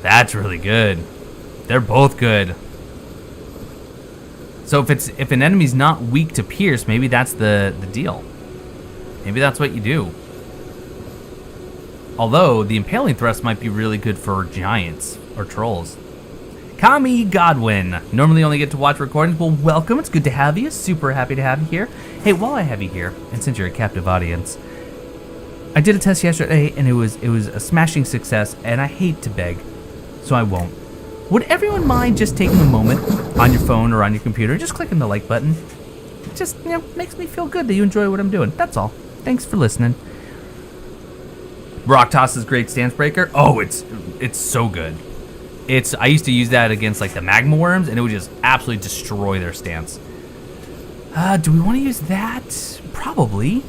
That's really good. They're both good. So if an enemy's not weak to pierce, maybe that's the deal. Maybe that's what you do. Although the impaling thrust might be really good for giants or trolls. Kami Godwin. Normally only get to watch recordings. Well, welcome. It's good to have you. Super happy to have you here. Hey, while I have you here, and since you're a captive audience, I did a test yesterday, and it was a smashing success, and I hate to beg, so I won't. Would everyone mind just taking a moment on your phone or on your computer, just clicking the like button? It just, makes me feel good that you enjoy what I'm doing. That's all. Thanks for listening. Rock Toss's great stance breaker. Oh, it's so good. I used to use that against like the magma worms, and it would just absolutely destroy their stance. Do we want to use that? Probably.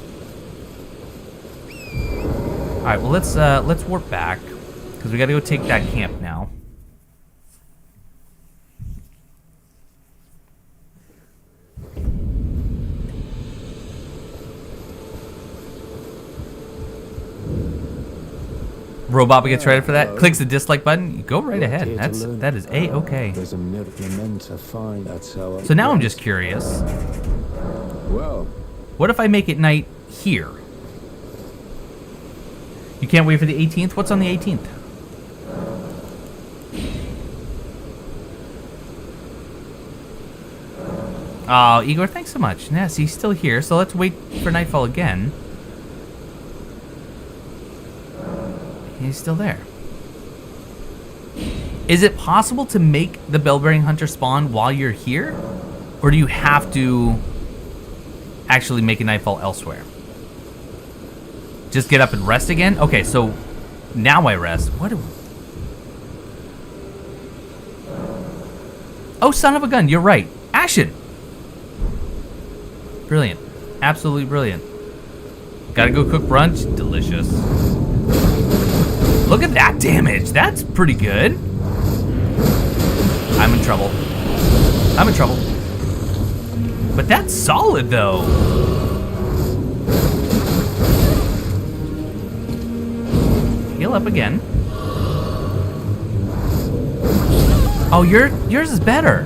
All right, well let's warp back because we got to go take that camp now. Robot gets ready for that. Clicks the dislike button. You go right ahead. That is A-okay. So now I'm just curious. Well, What if I make it night here? You can't wait for the 18th? What's on the 18th? Oh, Igor, thanks so much. Yes, he's still here, so let's wait for nightfall again. He's still there. Is it possible to make the bell-bearing hunter spawn while you're here? Or do you have to actually make a nightfall elsewhere? Just get up and rest again? Okay, so now I rest. Oh, son of a gun, you're right. Ashen! Brilliant. Absolutely brilliant. Gotta go cook brunch. Delicious. Look at that damage. That's pretty good. I'm in trouble. But that's solid, though. Heal up again. Oh, yours is better.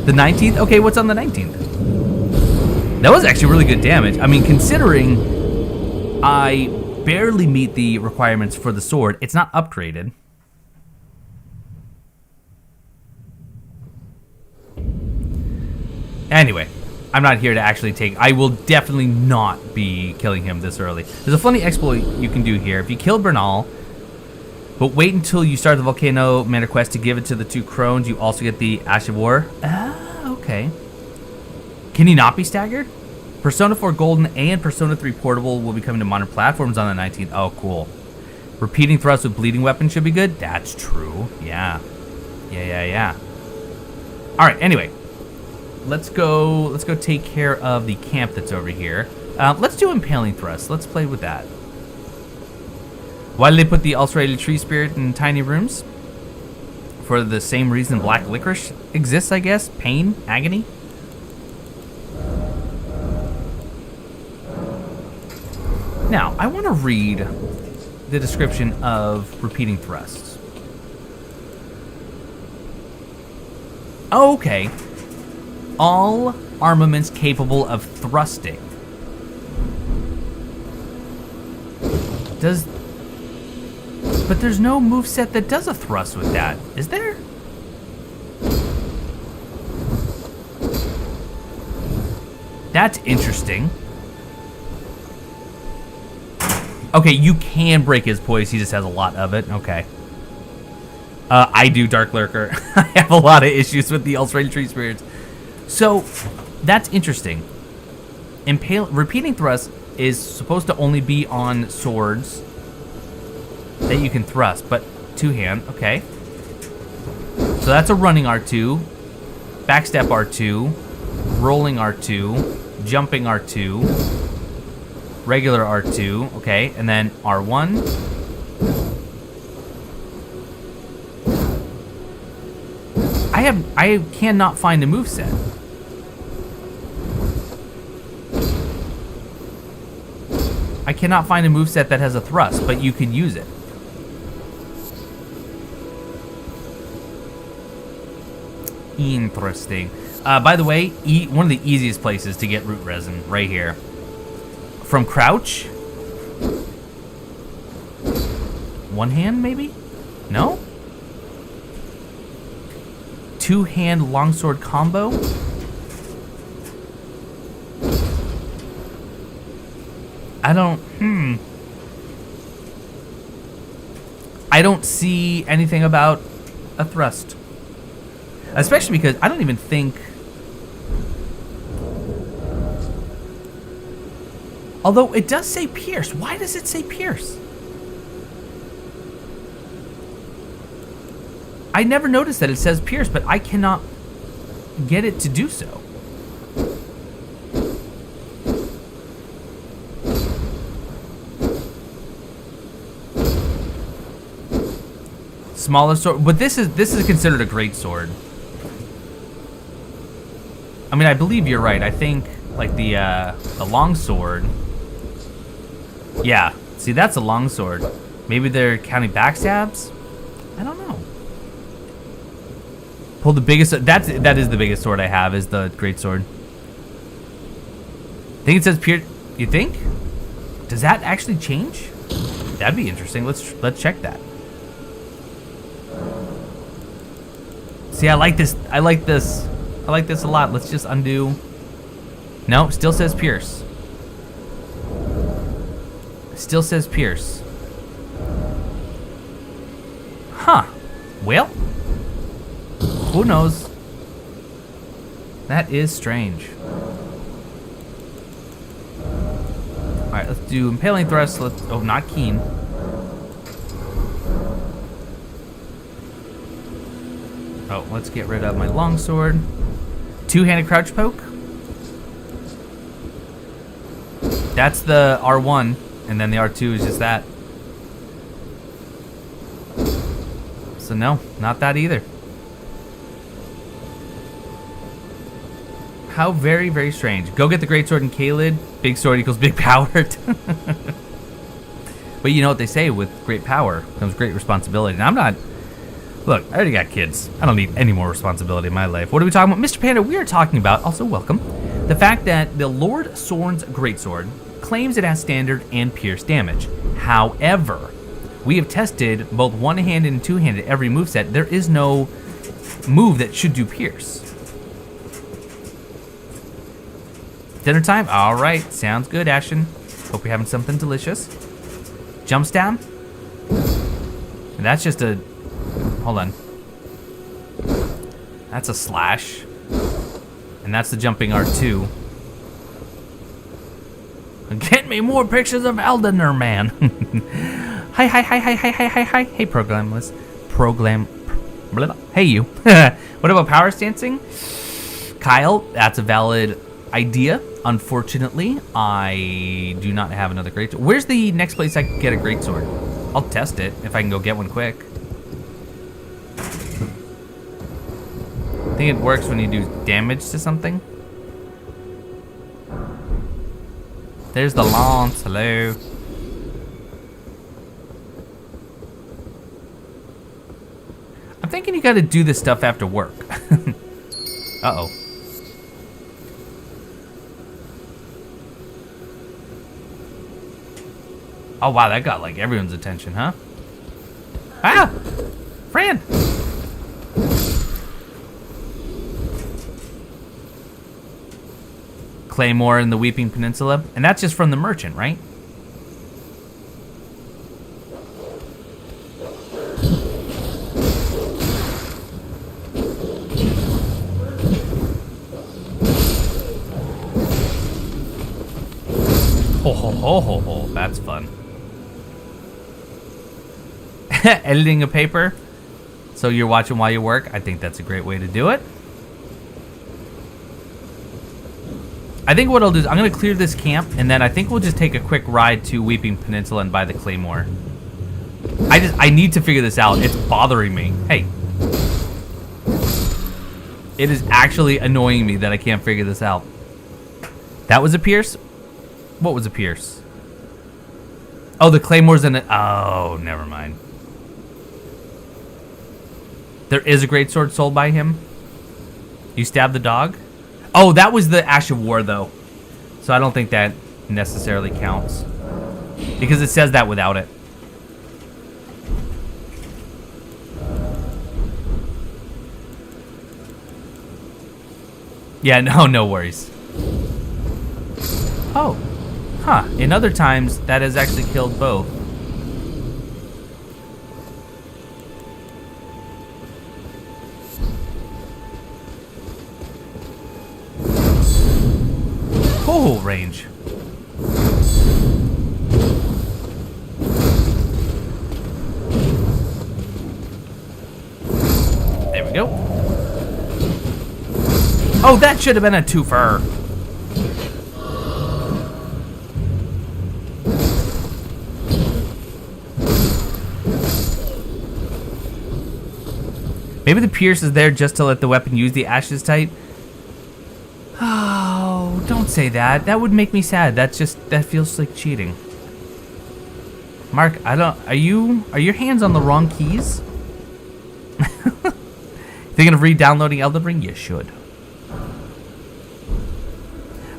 The 19th? Okay, what's on the 19th? That was actually really good damage. I mean, considering I barely meet the requirements for the sword, it's not upgraded. Anyway, I'm not here to actually take... I will definitely not be killing him this early. There's a funny exploit you can do here. If you kill Bernal, but wait until you start the Volcano Mana quest to give it to the two crones, you also get the Ash of War. Ah, okay. Can he not be staggered? Persona 4 Golden and Persona 3 Portable will be coming to modern platforms on the 19th. Oh, cool. Repeating thrust with bleeding weapon should be good. That's true. Yeah. All right, anyway. Let's go take care of the camp that's over here. Let's do impaling thrust. Let's play with that. Why did they put the ulcerated tree spirit in tiny rooms? For the same reason black licorice exists, I guess. Pain, agony. Now, I want to read the description of repeating thrusts. Okay. All armaments capable of thrusting. But there's no moveset that does a thrust with that, is there? That's interesting. Okay, you can break his poise. He just has a lot of it. Okay. I do Dark Lurker. I have a lot of issues with the Erdtree spirits. So, that's interesting. Repeating thrust is supposed to only be on swords that you can thrust, but two-hand, okay. So that's a running R2, backstep R2, rolling R2, jumping R2, regular R2, okay, and then R1. I cannot find a moveset. I cannot find a moveset that has a thrust, but you can use it. Interesting. By the way, one of the easiest places to get root resin, right here. From crouch? One hand, maybe? No? Two-hand longsword combo? I don't see anything about a thrust. Especially because I don't even think... Although it does say pierce. Why does it say pierce? I never noticed that it says pierce, but I cannot get it to do so. Smaller sword, but this is considered a great sword. I mean, I believe you're right. I think like the long sword. Yeah, see, that's a long sword. Maybe they're counting backstabs. I don't know. Pull the biggest. That is the biggest sword I have. Is the great sword. I think it says pierce. You think? Does that actually change? That'd be interesting. Let's check that. See, I like this. I like this a lot. Let's just undo. No, still says pierce. Still says pierce. Huh. Well, who knows? That is strange. Alright, let's do impaling thrust. Oh, not keen. Oh, let's get rid of my longsword. Two-handed crouch poke. That's the R1, and then the R2 is just that. So no, not that either. How very, very strange. Go get the great sword in Caelid. Big sword equals big power. But you know what they say, with great power comes great responsibility. And I'm not... Look, I already got kids. I don't need any more responsibility in my life. What are we talking about? Mr. Panda, we are talking about, also welcome, the fact that the Lord Sorn's greatsword claims it has standard and pierce damage. However, we have tested both one-handed and two-handed every moveset. There is no move that should do pierce. Dinner time? All right, sounds good, Ashen. Hope you're having something delicious. Jump stab? And that's just a... Hold on. That's a slash. And that's the jumping R2. Get me more pictures of Elden Ring, man. Hi. Hey, programless. Hey, you. What about power stancing? Kyle, that's a valid idea. Unfortunately, I do not have another greatsword. Where's the next place I can get a greatsword? I'll test it if I can go get one quick. I think it works when you do damage to something. There's the lance. Hello. I'm thinking you gotta do this stuff after work. Uh-oh. Oh, wow, that got, like, everyone's attention, huh? Ah! Fran! Claymore in the Weeping Peninsula. And that's just from the merchant, right? Ho, ho, ho, ho, ho. That's fun. Editing a paper so you're watching while you work. I think that's a great way to do it. I think what I'll do is I'm going to clear this camp, and then I think we'll just take a quick ride to Weeping Peninsula and buy the Claymore. I need to figure this out. It's bothering me. Hey. It is actually annoying me that I can't figure this out. That was a pierce? What was a pierce? Oh, the Claymore's in it. Oh, never mind. There is a greatsword sold by him. You stabbed the dog? Oh, that was the Ash of War, though. So I don't think that necessarily counts. Because it says that without it. Yeah, no worries. Oh. Huh. In other times, that has actually killed both. Oh, range. There we go. Oh, that should have been a twofer. Maybe the pierce is there just to let the weapon use the Ash's tight. Oh, don't say that. That would make me sad. That feels like cheating. Mark, are your hands on the wrong keys? Thinking of re-downloading Elden Ring? You should.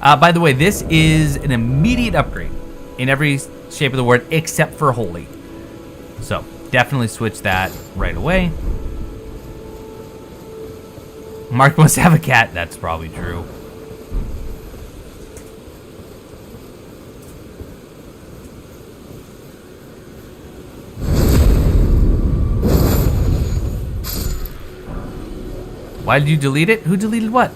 By the way, this is an immediate upgrade in every shape of the word except for holy. So, definitely switch that right away. Mark must have a cat. That's probably true. Why did you delete it? Who deleted what?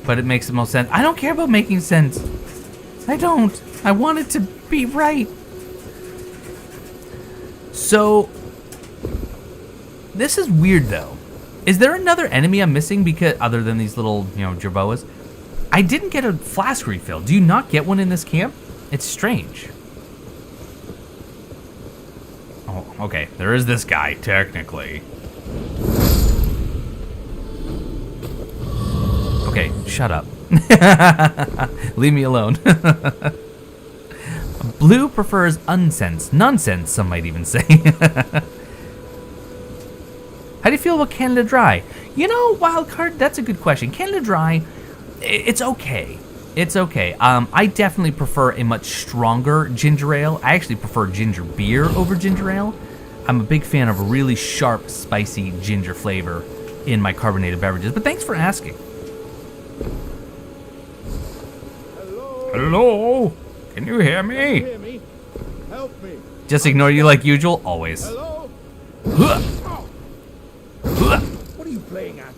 But it makes the most sense. I don't care about making sense. I don't. I want it to be right. So, this is weird though. Is there another enemy I'm missing because other than these little, jerboas? I didn't get a flask refill. Do you not get one in this camp? It's strange. Oh, okay. There is this guy, technically. Okay, shut up. Leave me alone. Blue prefers unsense. Nonsense, some might even say. How do you feel about Canada Dry? Wildcard, that's a good question. Canada Dry, it's okay. It's okay. I definitely prefer a much stronger ginger ale. I actually prefer ginger beer over ginger ale. I'm a big fan of a really sharp, spicy ginger flavor in my carbonated beverages. But thanks for asking. Hello? Can you hear me? Hear me? Help me. Just ignore you like usual, always. Hello? What are you playing at?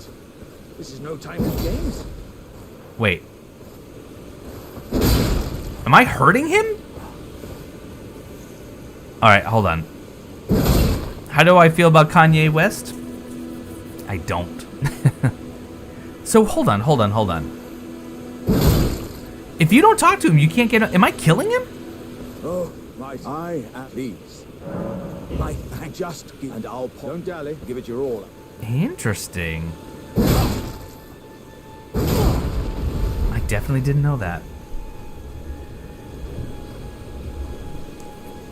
This is no time for games. Wait. Am I hurting him? Alright, hold on. How do I feel about Kanye West? I don't. So hold on. If you don't talk to him, you can't get... Am I killing him? Oh, my eye at these. I just... And I'll... Don't dally. Give it your all. Interesting. I definitely didn't know that.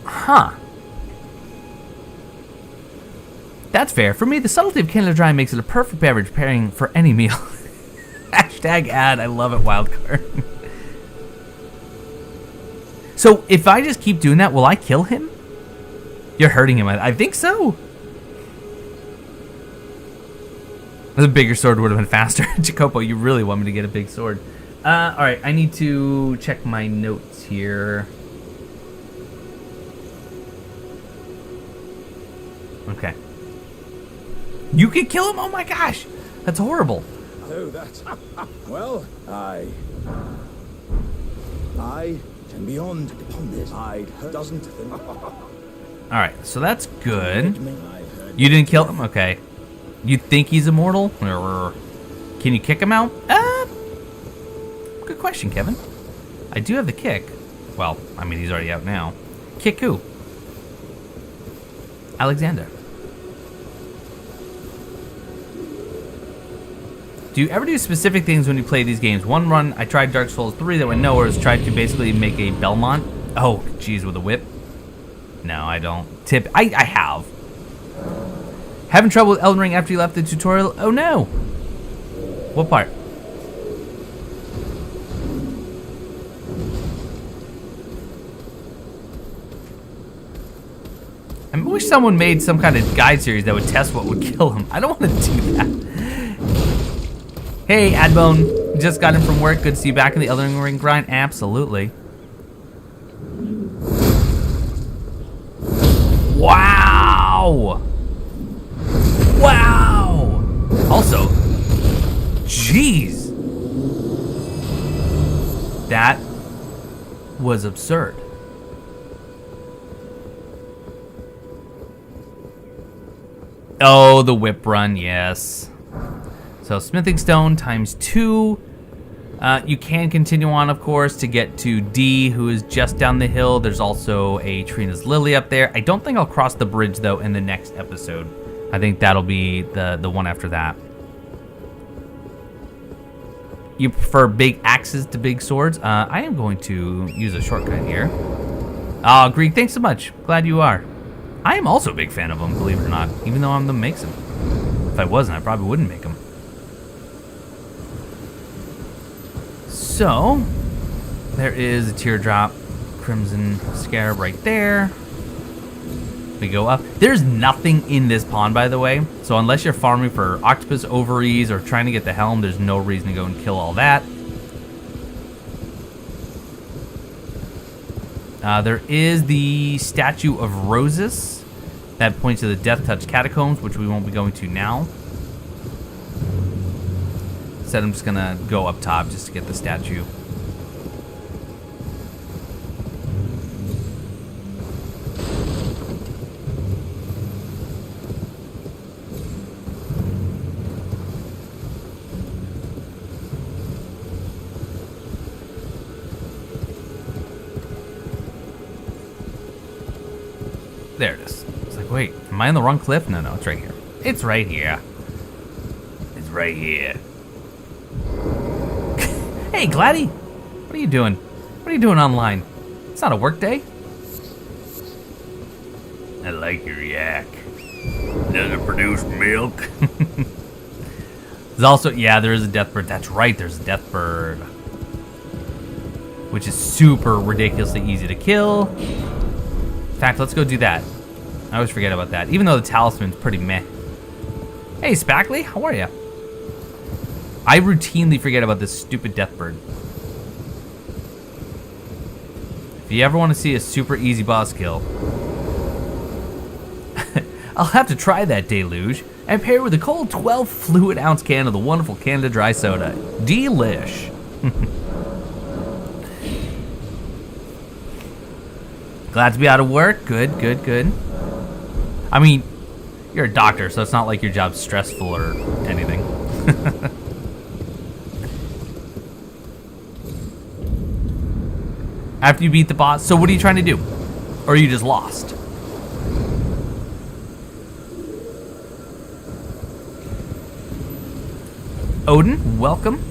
Huh. That's fair. For me, the subtlety of Canada Dry makes it a perfect beverage pairing for any meal. Hashtag ad. I love it, wildcard. So if I just keep doing that, will I kill him? You're hurting him. I think so. The bigger sword would have been faster. Jacopo, you really want me to get a big sword. All right, I need to check my notes here. Okay. You can kill him? Oh my gosh. That's horrible. Oh, that's... Well, I can beyond upon this. I doesn't think... All right, so that's good. You didn't kill him? Okay. You think he's immortal? Can you kick him out? Good question, Kevin. I do have the kick. Well, I mean, he's already out now. Kick who? Alexander. Do you ever do specific things when you play these games? One run, I tried Dark Souls 3 that went nowhere. Was tried to basically make a Belmont. Oh, geez, with a whip. No, I don't. I have. Having trouble with Elden Ring after you left the tutorial? Oh no. What part? I wish someone made some kind of guide series that would test what would kill him. I don't want to do that. Hey, Adbone. Just got in from work. Good to see you back in the Elden Ring grind. Absolutely. Wow. Wow. Also, jeez. That was absurd. Oh, the whip run, yes. So smithing stone times 2. You can continue on, of course, to get to D, who is just down the hill. There's also a Trina's Lily up there. I don't think I'll cross the bridge, though, in the next episode. I think that'll be the one after that. You prefer big axes to big swords? I am going to use a shortcut here. Oh, Greek, thanks so much. Glad you are. I am also a big fan of them, believe it or not, even though I'm the one that makes them. If I wasn't, I probably wouldn't make them. So, there is a teardrop crimson scarab right there. We go up. There's nothing in this pond, by the way. So unless you're farming for octopus ovaries or trying to get the helm, there's no reason to go and kill all that. There is the statue of Roses that points to the Death Touch catacombs, which we won't be going to now. Instead, I'm just gonna go up top just to get the statue. There it is. It's like, wait, am I on the wrong cliff? No, it's right here. It's right here. It's right here. Hey, Gladdy. What are you doing? What are you doing online? It's not a work day. I like your yak. Does it produce milk? There's also, yeah, there is a death bird. That's right, there's a death bird. Which is super ridiculously easy to kill. In fact, let's go do that. I always forget about that, even though the talisman's pretty meh. Hey, Spackly, how are you? I routinely forget about this stupid death bird. If you ever want to see a super easy boss kill, I'll have to try that deluge and pair it with a cold 12 fluid ounce can of the wonderful Canada Dry soda. Delish. Glad to be out of work. Good. I mean, you're a doctor, so it's not like your job's stressful or anything. After you beat the boss, so what are you trying to do? Or are you just lost? Odin, welcome.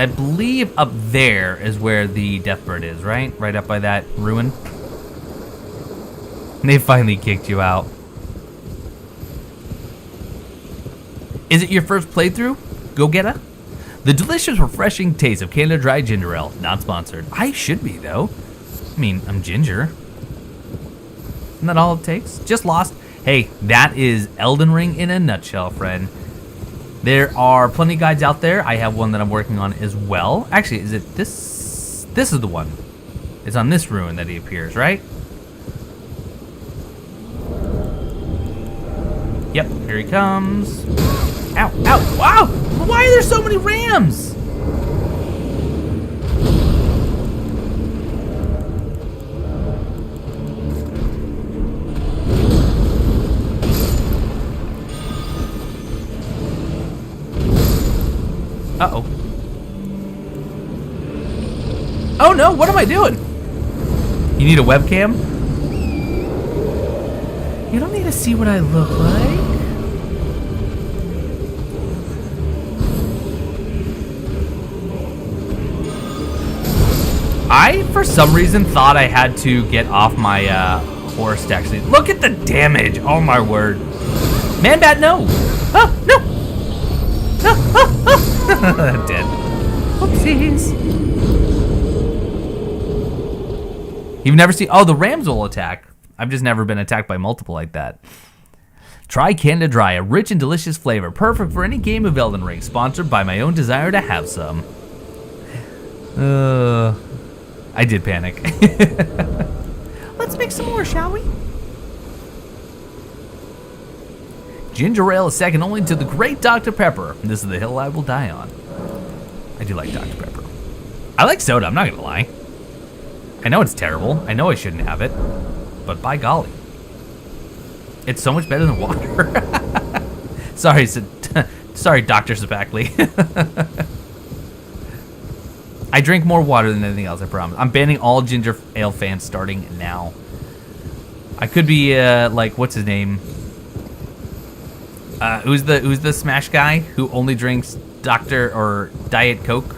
And I believe up there is where the Deathbird is, right? Right up by that ruin. And they finally kicked you out. Is it your first playthrough? Go get it. The delicious, refreshing taste of Canada Dry Ginger Ale. Not sponsored. I should be, though. I mean, I'm ginger. Isn't that all it takes? Just lost. Hey, that is Elden Ring in a nutshell, friend. There are plenty of guides out there. I have one that I'm working on as well. Actually, is it this? This is the one. It's on this ruin that he appears, right? Yep, here he comes. Ow, ow, wow! Why are there so many rams? Uh-oh. Oh no, what am I doing? You need a webcam? You don't need to see what I look like. I, for some reason, thought I had to get off my horse to actually... Look at the damage! Oh my word. Man bat, no! Oh, no! Dead. Oopsies. You've never seen... Oh, the rams will attack. I've just never been attacked by multiple like that. Try Canada Dry, a rich and delicious flavor, perfect for any game of Elden Ring, sponsored by my own desire to have some. I did panic. Let's make some more, shall we? Ginger ale is second only to the great Dr. Pepper. This is the hill I will die on. I do like Dr. Pepper. I like soda, I'm not gonna lie. I know it's terrible. I know I shouldn't have it. But by golly. It's so much better than water. Sorry, sorry, Dr. Zabackley. I drink more water than anything else, I promise. I'm banning all ginger ale fans starting now. I could be like, what's his name? Who's the Smash guy who only drinks Dr. or Diet Coke?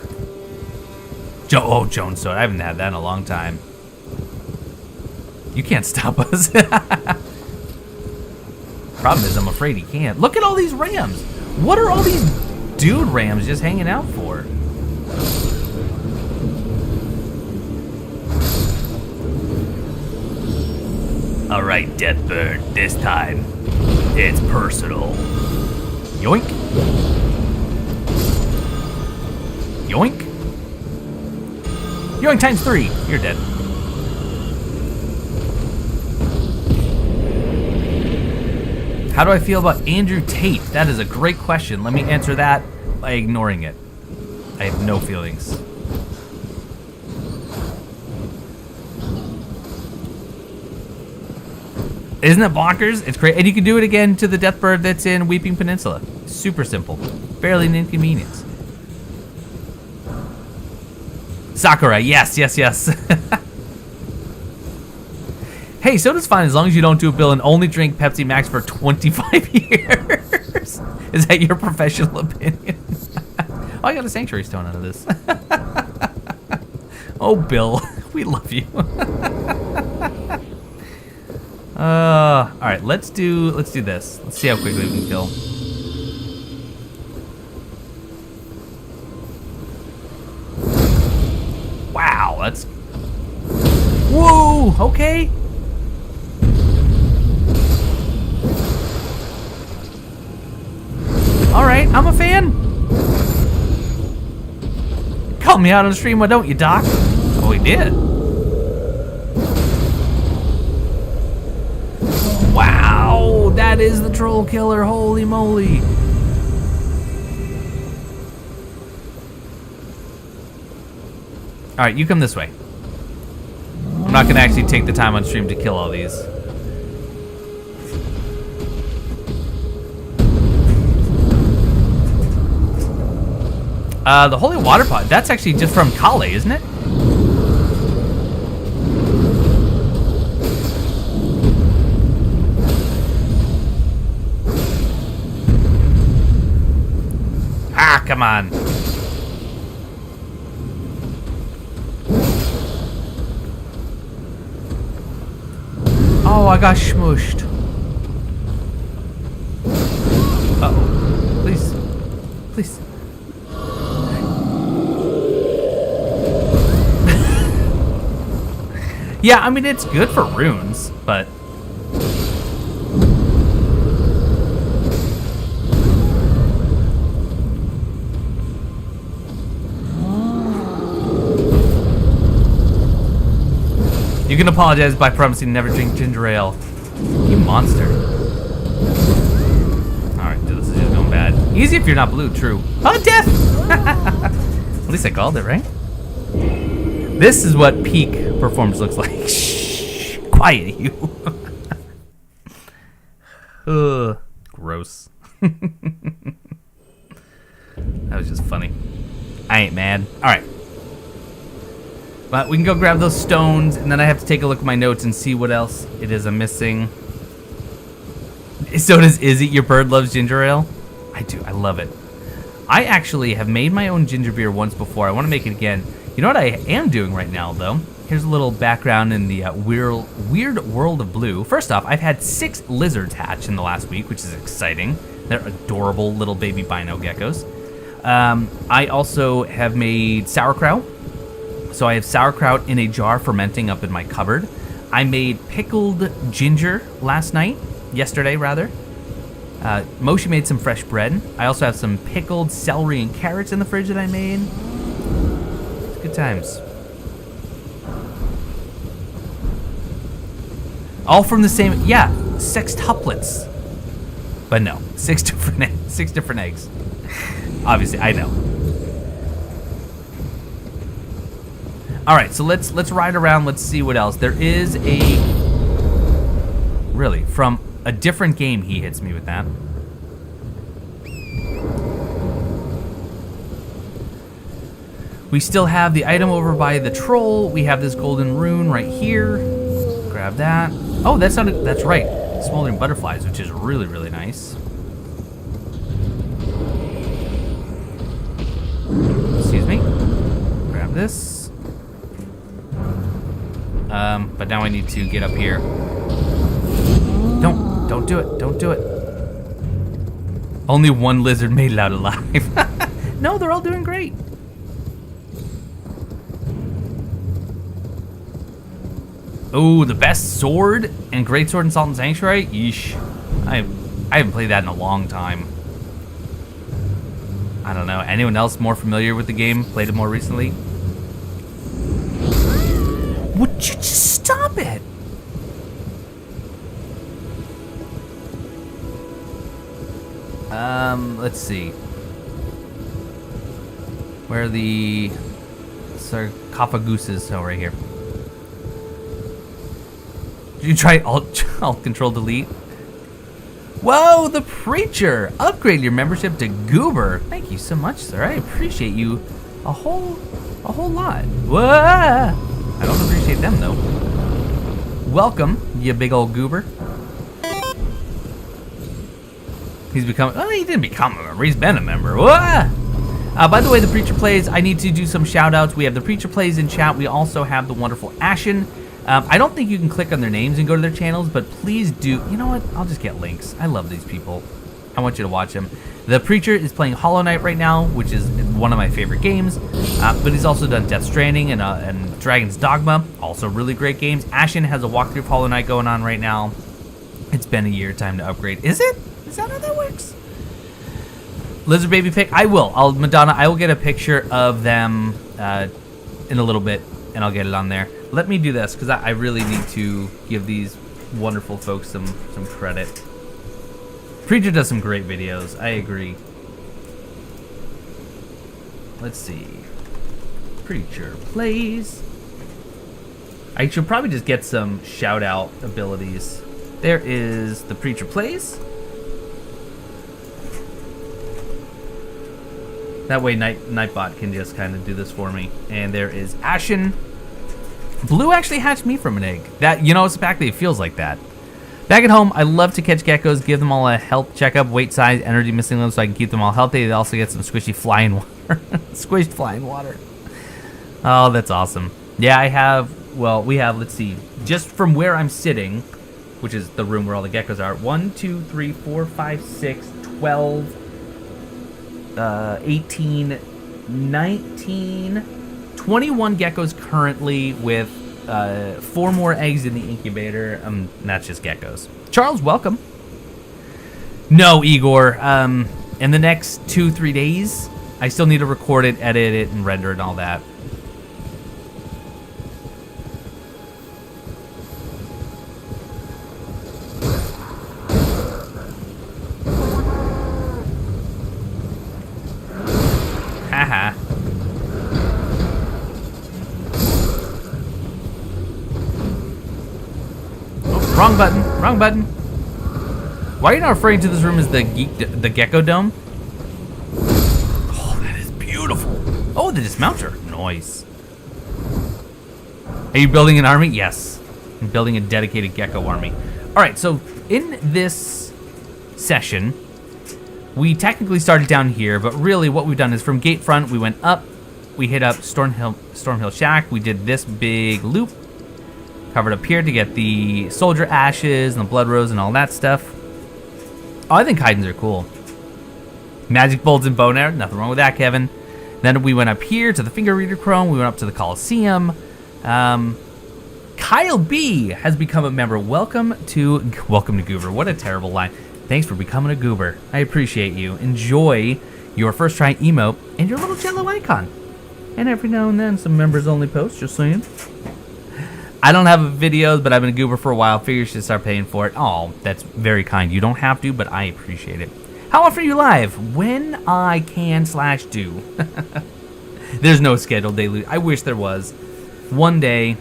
Jones Soda. I haven't had that in a long time. You can't stop us. Problem is, I'm afraid he can't. Look at all these rams. What are all these dude rams just hanging out for? All right, Deathbird. This time, it's personal. Yoink. Yoink. Yoink times 3. You're dead. How do I feel about Andrew Tate? That is a great question. Let me answer that by ignoring it. I have no feelings. Isn't it bonkers? It's great. And you can do it again to the Deathbird that's in Weeping Peninsula. Super simple. Barely an inconvenience. Sakura, yes. Hey, soda's fine as long as you don't do a bill and only drink Pepsi Max for 25 years. Is that your professional opinion? Oh, I got a Sanctuary Stone out of this. Oh, Bill, we love you. All right, let's do this. Let's see how quickly we can kill. Wow, that's... Whoa, okay. All right, I'm a fan. Call me out on the stream, why don't you, Doc? Oh, he did. Wow, that is the troll killer. Holy moly. All right, you come this way. I'm not gonna actually take the time on stream to kill all these. The holy water pot, that's actually just from Kale, isn't it? Ah, come on. I got smushed. Uh-oh. Please. Please. Yeah, I mean, it's good for runes, but... You can apologize by promising never drink ginger ale. You monster. Alright, dude, this is just going bad. Easy if you're not blue, true. Oh, death! At least I called it, right? This is what peak performance looks like. Shh, quiet you. Ugh, gross. That was just funny. I ain't mad. Alright. But we can go grab those stones, and then I have to take a look at my notes and see what else it is I'm missing. So does Izzy. Your bird loves ginger ale? I do. I love it. I actually have made my own ginger beer once before. I want to make it again. You know what I am doing right now, though? Here's a little background in the weird world of blue. First off, I've had 6 lizards hatch in the last week, which is exciting. They're adorable little baby bino geckos. I also have made sauerkraut. So I have sauerkraut in a jar fermenting up in my cupboard. I made pickled ginger yesterday rather. Moshi made some fresh bread. I also have some pickled celery and carrots in the fridge that I made. It's good times. All from the same, yeah, sextuplets. But no, 6 different eggs. Obviously, I know. All right, so let's ride around. Let's see what else. There is really, from a different game, he hits me with that. We still have the item over by the troll. We have this golden rune right here. Grab that. Oh, that's right. Smoldering butterflies, which is really, really nice. Excuse me. Grab this. But now I need to get up here. Don't do it. Don't do it. Only one lizard made it out alive. No, they're all doing great. Oh, the best sword and great sword in Salt and Sanctuary? Yeesh. I haven't played that in a long time. I don't know. Anyone else more familiar with the game? Played it more recently? Would you just stop it? Let's see. Where are the sarcophaguses? Oh, right here. Did you try Alt Control Delete? Whoa, the Preacher! Upgrade your membership to Goober. Thank you so much, sir. I appreciate you a whole lot. Whoa! I don't appreciate them though. Welcome, you big old goober. He's become. Oh, he didn't become a member. He's been a member. Whoa! By the way, the Preacher Plays. I need to do some shout outs. We have the Preacher Plays in chat. We also have the wonderful Ashen. I don't think you can click on their names and go to their channels, but please do. You know what? I'll just get links. I love these people. I want you to watch them. The Preacher is playing Hollow Knight right now, which is one of my favorite games. But he's also done Death Stranding and Dragon's Dogma, also really great games. Ashen has a walkthrough of Hollow Knight going on right now. It's been a year, time to upgrade. Is it? Is that how that works? Lizard Baby pick? I will. Madonna, I will get a picture of them in a little bit, and I'll get it on there. Let me do this, because I really need to give these wonderful folks some credit. Preacher does some great videos. I agree. Let's see. Preacher Plays. I should probably just get some shout-out abilities. There is the Preacher Plays. That way Nightbot can just kind of do this for me. And there is Ashen. Blue actually hatched me from an egg. That, you know, it's exactly, it feels like that. Back at home, I love to catch geckos, give them all a health checkup, weight, size, energy, missing them so I can keep them all healthy. They also get some squishy flying water. Squished flying water. Oh, that's awesome. Yeah, I have, well, we have, let's see, just from where I'm sitting, which is the room where all the geckos are. 1, 2, 3, 4, 5, 6, 12, 18, 19, 21 geckos currently with 4 more eggs in the incubator. That's just geckos. Charles, welcome. No, Igor. In the next 2-3 days, I still need to record it, edit it, and render it and all that. Haha. Oh, wrong button. Wrong button. Why are you not referring to this room as the Gecko Dome? Oh, that is beautiful. Oh, the dismounter. Nice. Are you building an army? Yes. I'm building a dedicated gecko army. All right, so in this session, we technically started down here, but really what we've done is from gate front, we went up, we hit up Stormhill Shack, we did this big loop, covered up here to get the soldier ashes and the blood rose and all that stuff. Oh, I think Haydens are cool. Magic bolts and bone arrow, nothing wrong with that, Kevin. Then we went up here to the finger reader chrome, we went up to the Coliseum. Kyle B has become a member. Welcome to Goober. What a terrible line. Thanks for becoming a goober. I appreciate you. Enjoy your first try emote and your little jello icon. And every now and then some members only posts, just saying. I don't have videos, but I've been a goober for a while. Figure you should start paying for it. Oh, that's very kind. You don't have to, but I appreciate it. How often are you live? When I can/do. There's no scheduled daily. I wish there was. One day,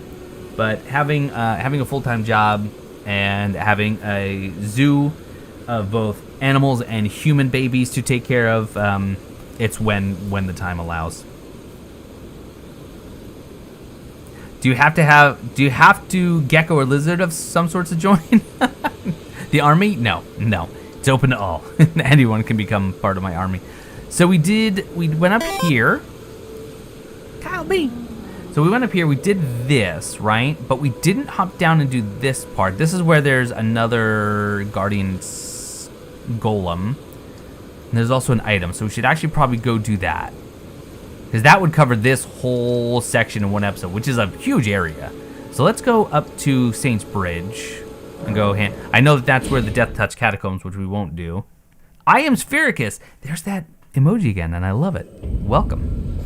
but having a full-time job and having a zoo of both animals and human babies to take care of, it's when the time allows. Do you have to gecko or lizard of some sorts to join? The army? No. It's open to all. Anyone can become part of my army. So we went up here. Kyle B. So we went up here, we did this, right? But we didn't hop down and do this part. This is where there's another guardian golem. And there's also an item, so we should actually probably go do that. Because that would cover this whole section in one episode, which is a huge area. So let's go up to Saints Bridge and go hand. I know that's where the Death Touch Catacombs, which we won't do. I am Sphericus. There's that emoji again, and I love it. Welcome.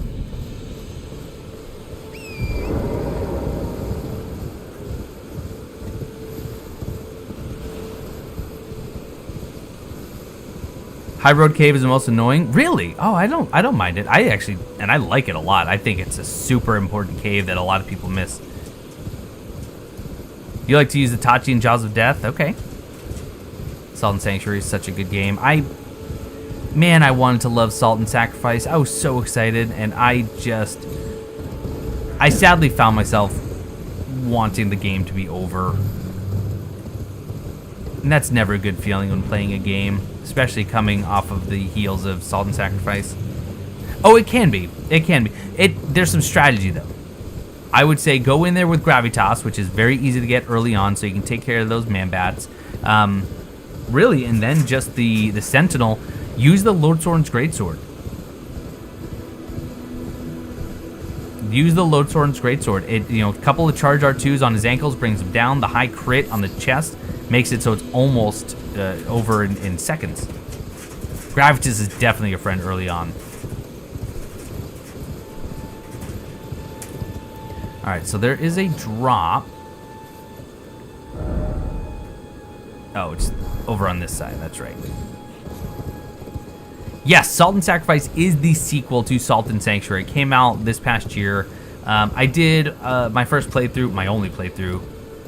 High Road Cave is the most annoying. Really? Oh, I don't mind it. I like it a lot. I think it's a super important cave that a lot of people miss. You like to use the Tachi and Jaws of Death? Okay. Salt and Sanctuary is such a good game. I wanted to love Salt and Sacrifice. I was so excited, and I sadly found myself wanting the game to be over. And that's never a good feeling when playing a game, especially coming off of the heels of Salt and Sacrifice. Oh, it can be. There's some strategy, though. I would say go in there with Gravitas, which is very easy to get early on, so you can take care of those man-bats. Really, and then just the Sentinel, use the Loadsworn's Greatsword. Use the Loadsworn's Greatsword. A couple of charge R2s on his ankles brings him down. The high crit on the chest makes it so it's almost over in seconds. Gravitas is definitely a friend early on. Alright, so there is a drop. Oh, it's over on this side, that's right. Yes, Salt and Sacrifice is the sequel to Salt and Sanctuary. It came out this past year. I did my first playthrough, my only playthrough,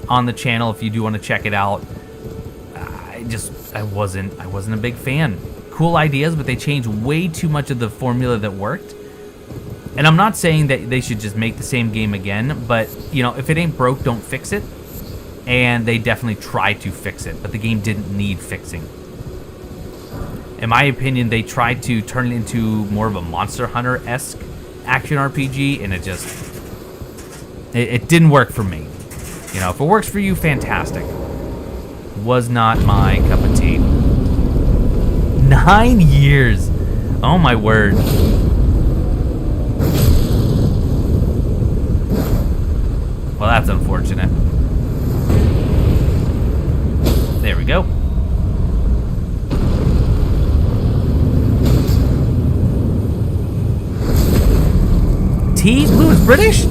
on the channel if you do want to check it out. I wasn't a big fan. Cool ideas, but they changed way too much of the formula that worked. And I'm not saying that they should just make the same game again, but if it ain't broke, don't fix it. And they definitely tried to fix it, but the game didn't need fixing. In my opinion, they tried to turn it into more of a Monster Hunter-esque action RPG, and it didn't work for me. If it works for you, fantastic. Was not my cup of tea. 9 years. Oh my word. Well, that's unfortunate. There we go. Tea? Blue is British?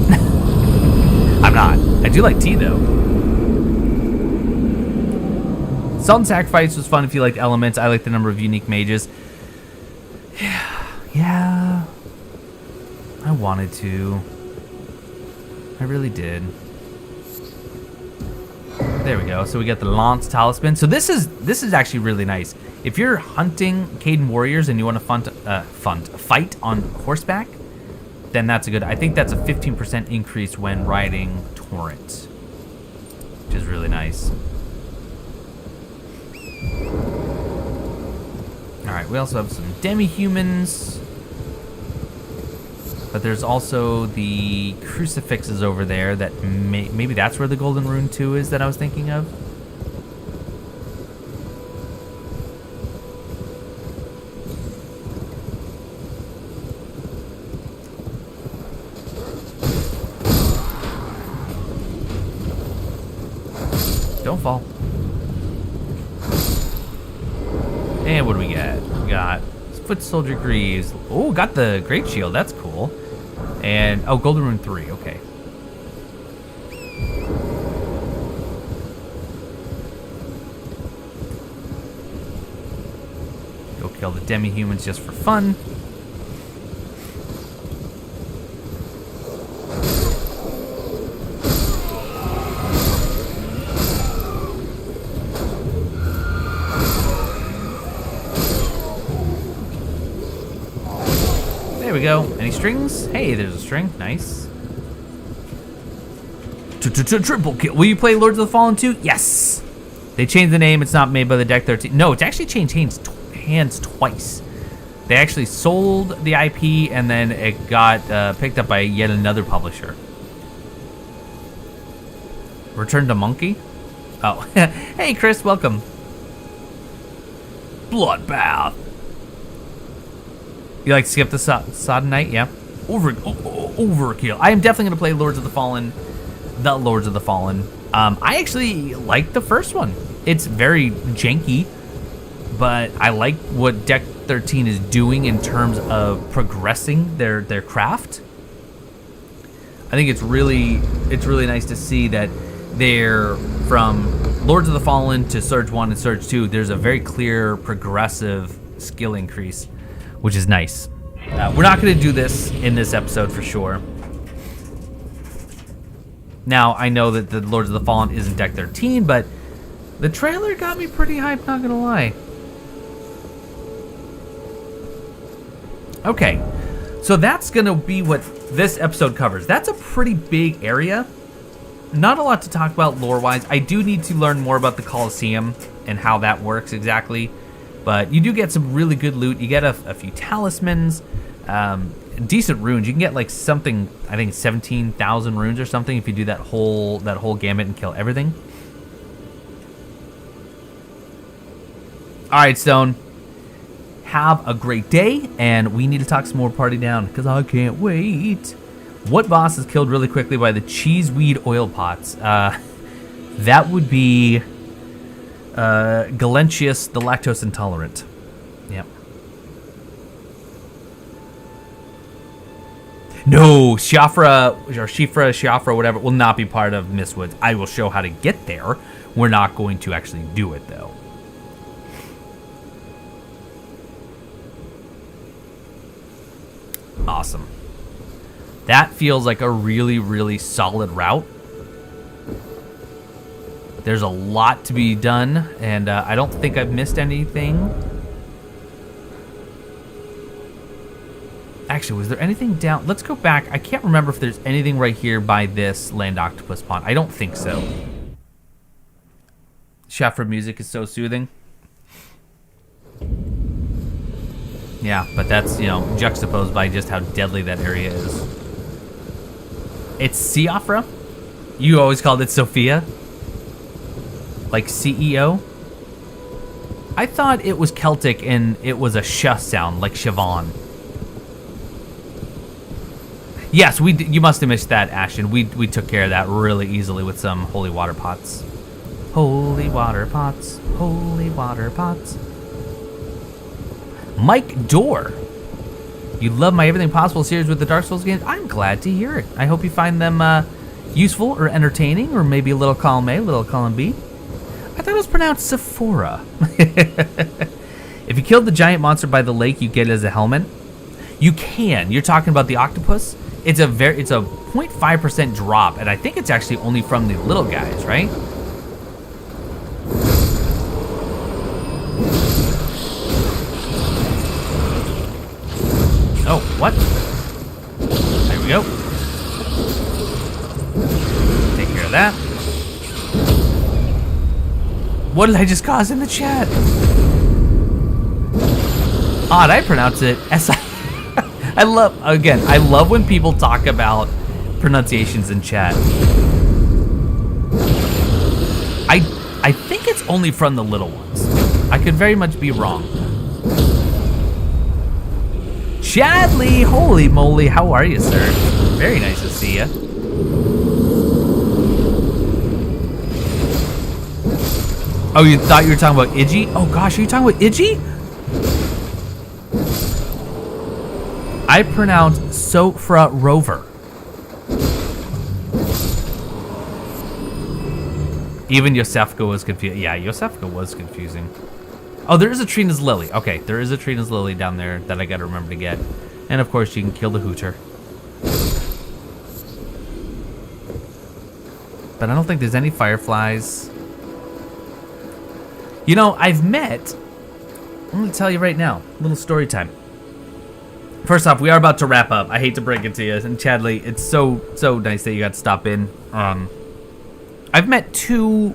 I'm not. I do like tea, though. Salt and Sacrifice was fun if you liked elements. I like the number of unique mages. Yeah. I wanted to. I really did. There we go. So we got the Lance Talisman. So this is actually really nice. If you're hunting Caden warriors and you want to fight on horseback, then that's a good. I think that's a 15% increase when riding Torrent, which is really nice. All right, we also have some demi-humans, but there's also the crucifixes over there that maybe that's where the Golden Rune 2 is that I was thinking of. Don't fall. And what do we get? We got Foot Soldier Greaves. Oh, got the Great Shield. That's cool. And, oh, Golden Rune 3. Okay. Go kill the demi-humans just for fun. There we go. Any strings? Hey, there's a string. Nice. Triple kill. Will you play Lords of the Fallen 2? Yes. They changed the name. It's not made by the Deck 13. No, it's actually changed hands twice. They actually sold the IP and then it got picked up by yet another publisher. Return to Monkey? Oh. Hey, Chris. Welcome. Bloodbath. You like to skip the Sodden Night? Yeah. Overkill. I am definitely going to play Lords of the Fallen. The Lords of the Fallen. I actually like the first one. It's very janky, but I like what Deck 13 is doing in terms of progressing their craft. I think it's really nice to see that they're from Lords of the Fallen to Surge 1 and Surge 2. There's a very clear progressive skill increase, which is nice. We're not going to do this in this episode for sure. Now, I know that the Lords of the Fallen isn't Deck 13, but the trailer got me pretty hyped, not going to lie. Okay, so that's going to be what this episode covers. That's a pretty big area. Not a lot to talk about lore-wise. I do need to learn more about the Colosseum and how that works exactly. But you do get some really good loot. You get a few talismans, decent runes. You can get like something, I think 17,000 runes or something if you do that whole gambit and kill everything. All right, Stone. Have a great day, and we need to talk some more Party Down because I can't wait. What boss is killed really quickly by the cheeseweed oil pots? That would be Galentius, the lactose intolerant. Yep. No, Shafra, or Shafra, whatever, will not be part of Mistwoods. I will show how to get there. We're not going to actually do it, though. Awesome. That feels like a really, really solid route. There's a lot to be done, and I don't think I've missed anything. Actually, was there anything down? Let's go back. I can't remember if there's anything right here by this land octopus pond. I don't think so. Shafra music is so soothing. Yeah, but that's, you know, juxtaposed by just how deadly that area is. It's Siofra? You always called it Sophia? like CEO. I thought it was Celtic and it was a sh sound, like Siobhan. Yes, you must have missed that, Ashton. We took care of that really easily with some holy water pots. Holy water pots, holy water pots. Mike Dorr. You love my Everything Possible series with the Dark Souls games? I'm glad to hear it. I hope you find them useful or entertaining, or maybe a little column A, a little column B. I thought it was pronounced Sephora. If you killed the giant monster by the lake, you get it as a helmet. You can. You're talking about the octopus? It's a 0.5% drop, and I think it's actually only from the little guys, right? Oh, what? There we go. Take care of that. What did I just cause in the chat? Odd, I pronounce it S-I. I love when people talk about pronunciations in chat. I think it's only from the little ones. I could very much be wrong. Chadley, holy moly, how are you, sir? Very nice to see you. Oh, you thought you were talking about Idgie? Oh gosh, are you talking about Idgie? I pronounce Sofra Rover. Even Yosefka was confused. Yeah, Yosefka was confusing. Oh, there is a Trina's Lily. Okay, there is a Trina's Lily down there that I gotta remember to get. And of course, you can kill the Hooter. But I don't think there's any fireflies. You know, I'm gonna tell you right now, a little story time. First off, we are about to wrap up. I hate to break it to you. And Chadley, it's so nice that you got to stop in. I've met 2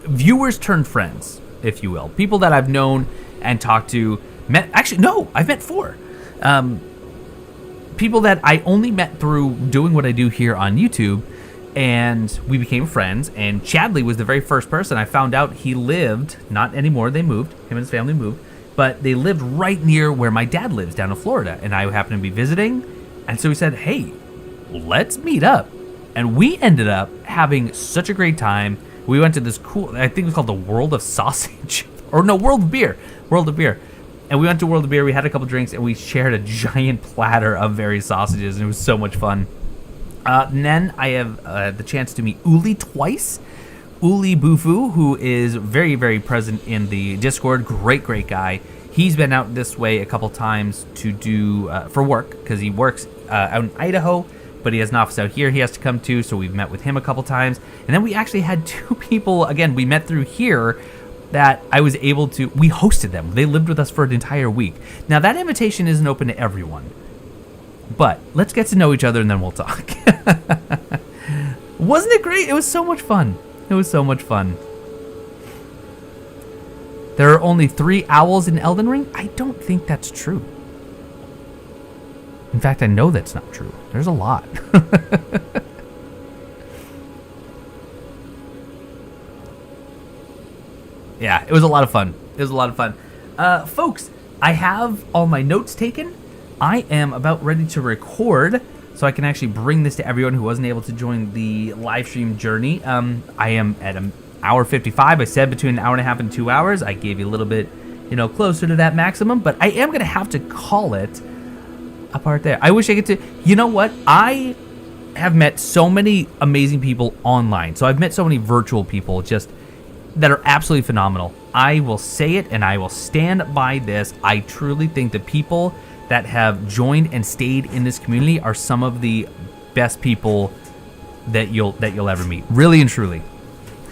viewers turned friends, if you will. People that I've known and talked to. I've met 4. People that I only met through doing what I do here on YouTube. And we became friends. And Chadley was the very first person I found out he lived. Not anymore, they moved. Him and his family moved. But they lived right near where my dad lives down in Florida. And I happened to be visiting. And so he said, hey, let's meet up. And we ended up having such a great time. We went to this cool, I think it was called the World of Sausage. Or no, World of Beer. World of Beer. And we went to World of Beer. We had a couple drinks. And we shared a giant platter of various sausages. And it was so much fun. And then I have the chance to meet Uli twice. Uli Bufu, who is very, very present in the Discord. Great guy. He's been out this way a couple times to do for work because he works out in Idaho, but he has an office out here he has to come to, so we've met with him a couple times. And then we actually had 2 people, again, we met through here that I was able to, we hosted them. They lived with us for an entire week. Now, that invitation isn't open to everyone, but let's get to know each other and then we'll talk. Wasn't it great? It was so much fun. It was so much fun. There are only 3 owls in Elden Ring? I don't think that's true. In fact, I know that's not true. There's a lot. Yeah, it was a lot of fun. It was a lot of fun. Folks, I have all my notes taken. I am about ready to record, so I can actually bring this to everyone who wasn't able to join the live stream journey. I am at an hour 55. I said between an hour and a half and 2 hours. I gave you a little bit, closer to that maximum, but I am going to have to call it a part there. I wish I could to, you know what? I have met so many amazing people online. So I've met so many virtual people just that are absolutely phenomenal. I will say it and I will stand by this. I truly think the people that have joined and stayed in this community are some of the best people that you'll ever meet. Really and truly.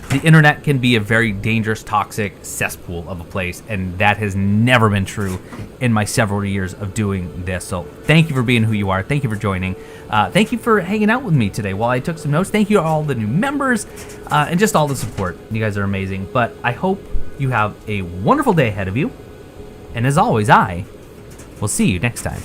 The internet can be a very dangerous, toxic cesspool of a place, and that has never been true in my several years of doing this. So thank you for being who you are. Thank you for joining. Thank you for hanging out with me today while I took some notes. Thank you to all the new members and just all the support. You guys are amazing. But I hope you have a wonderful day ahead of you. And as always, I will see you next time.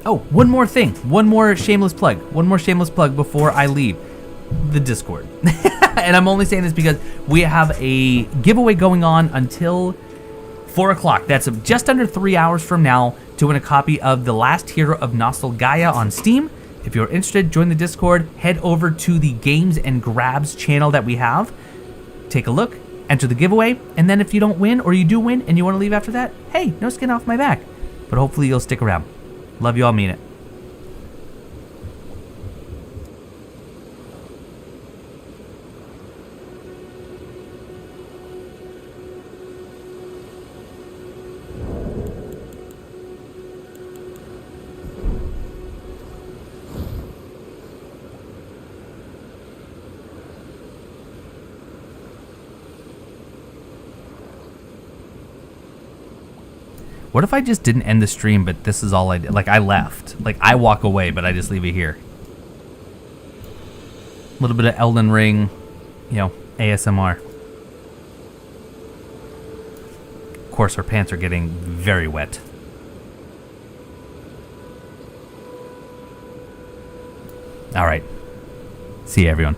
Oh, one more thing. One more shameless plug. One more shameless plug before I leave. The Discord. And I'm only saying this because we have a giveaway going on until 4 o'clock. That's just under 3 hours from now to win a copy of The Last Hero of Nostalgaia on Steam. If you're interested, join the Discord. Head over to the Games and Grabs channel that we have. Take a look, enter the giveaway, and then if you don't win or you do win and you want to leave after that, hey, no skin off my back. But hopefully you'll stick around. Love you all, mean it. What if I just didn't end the stream, but this is all I did? Like, I left. Like, I walk away, but I just leave it here. A little bit of Elden Ring, you know, ASMR. Of course, her pants are getting very wet. All right. See you, everyone.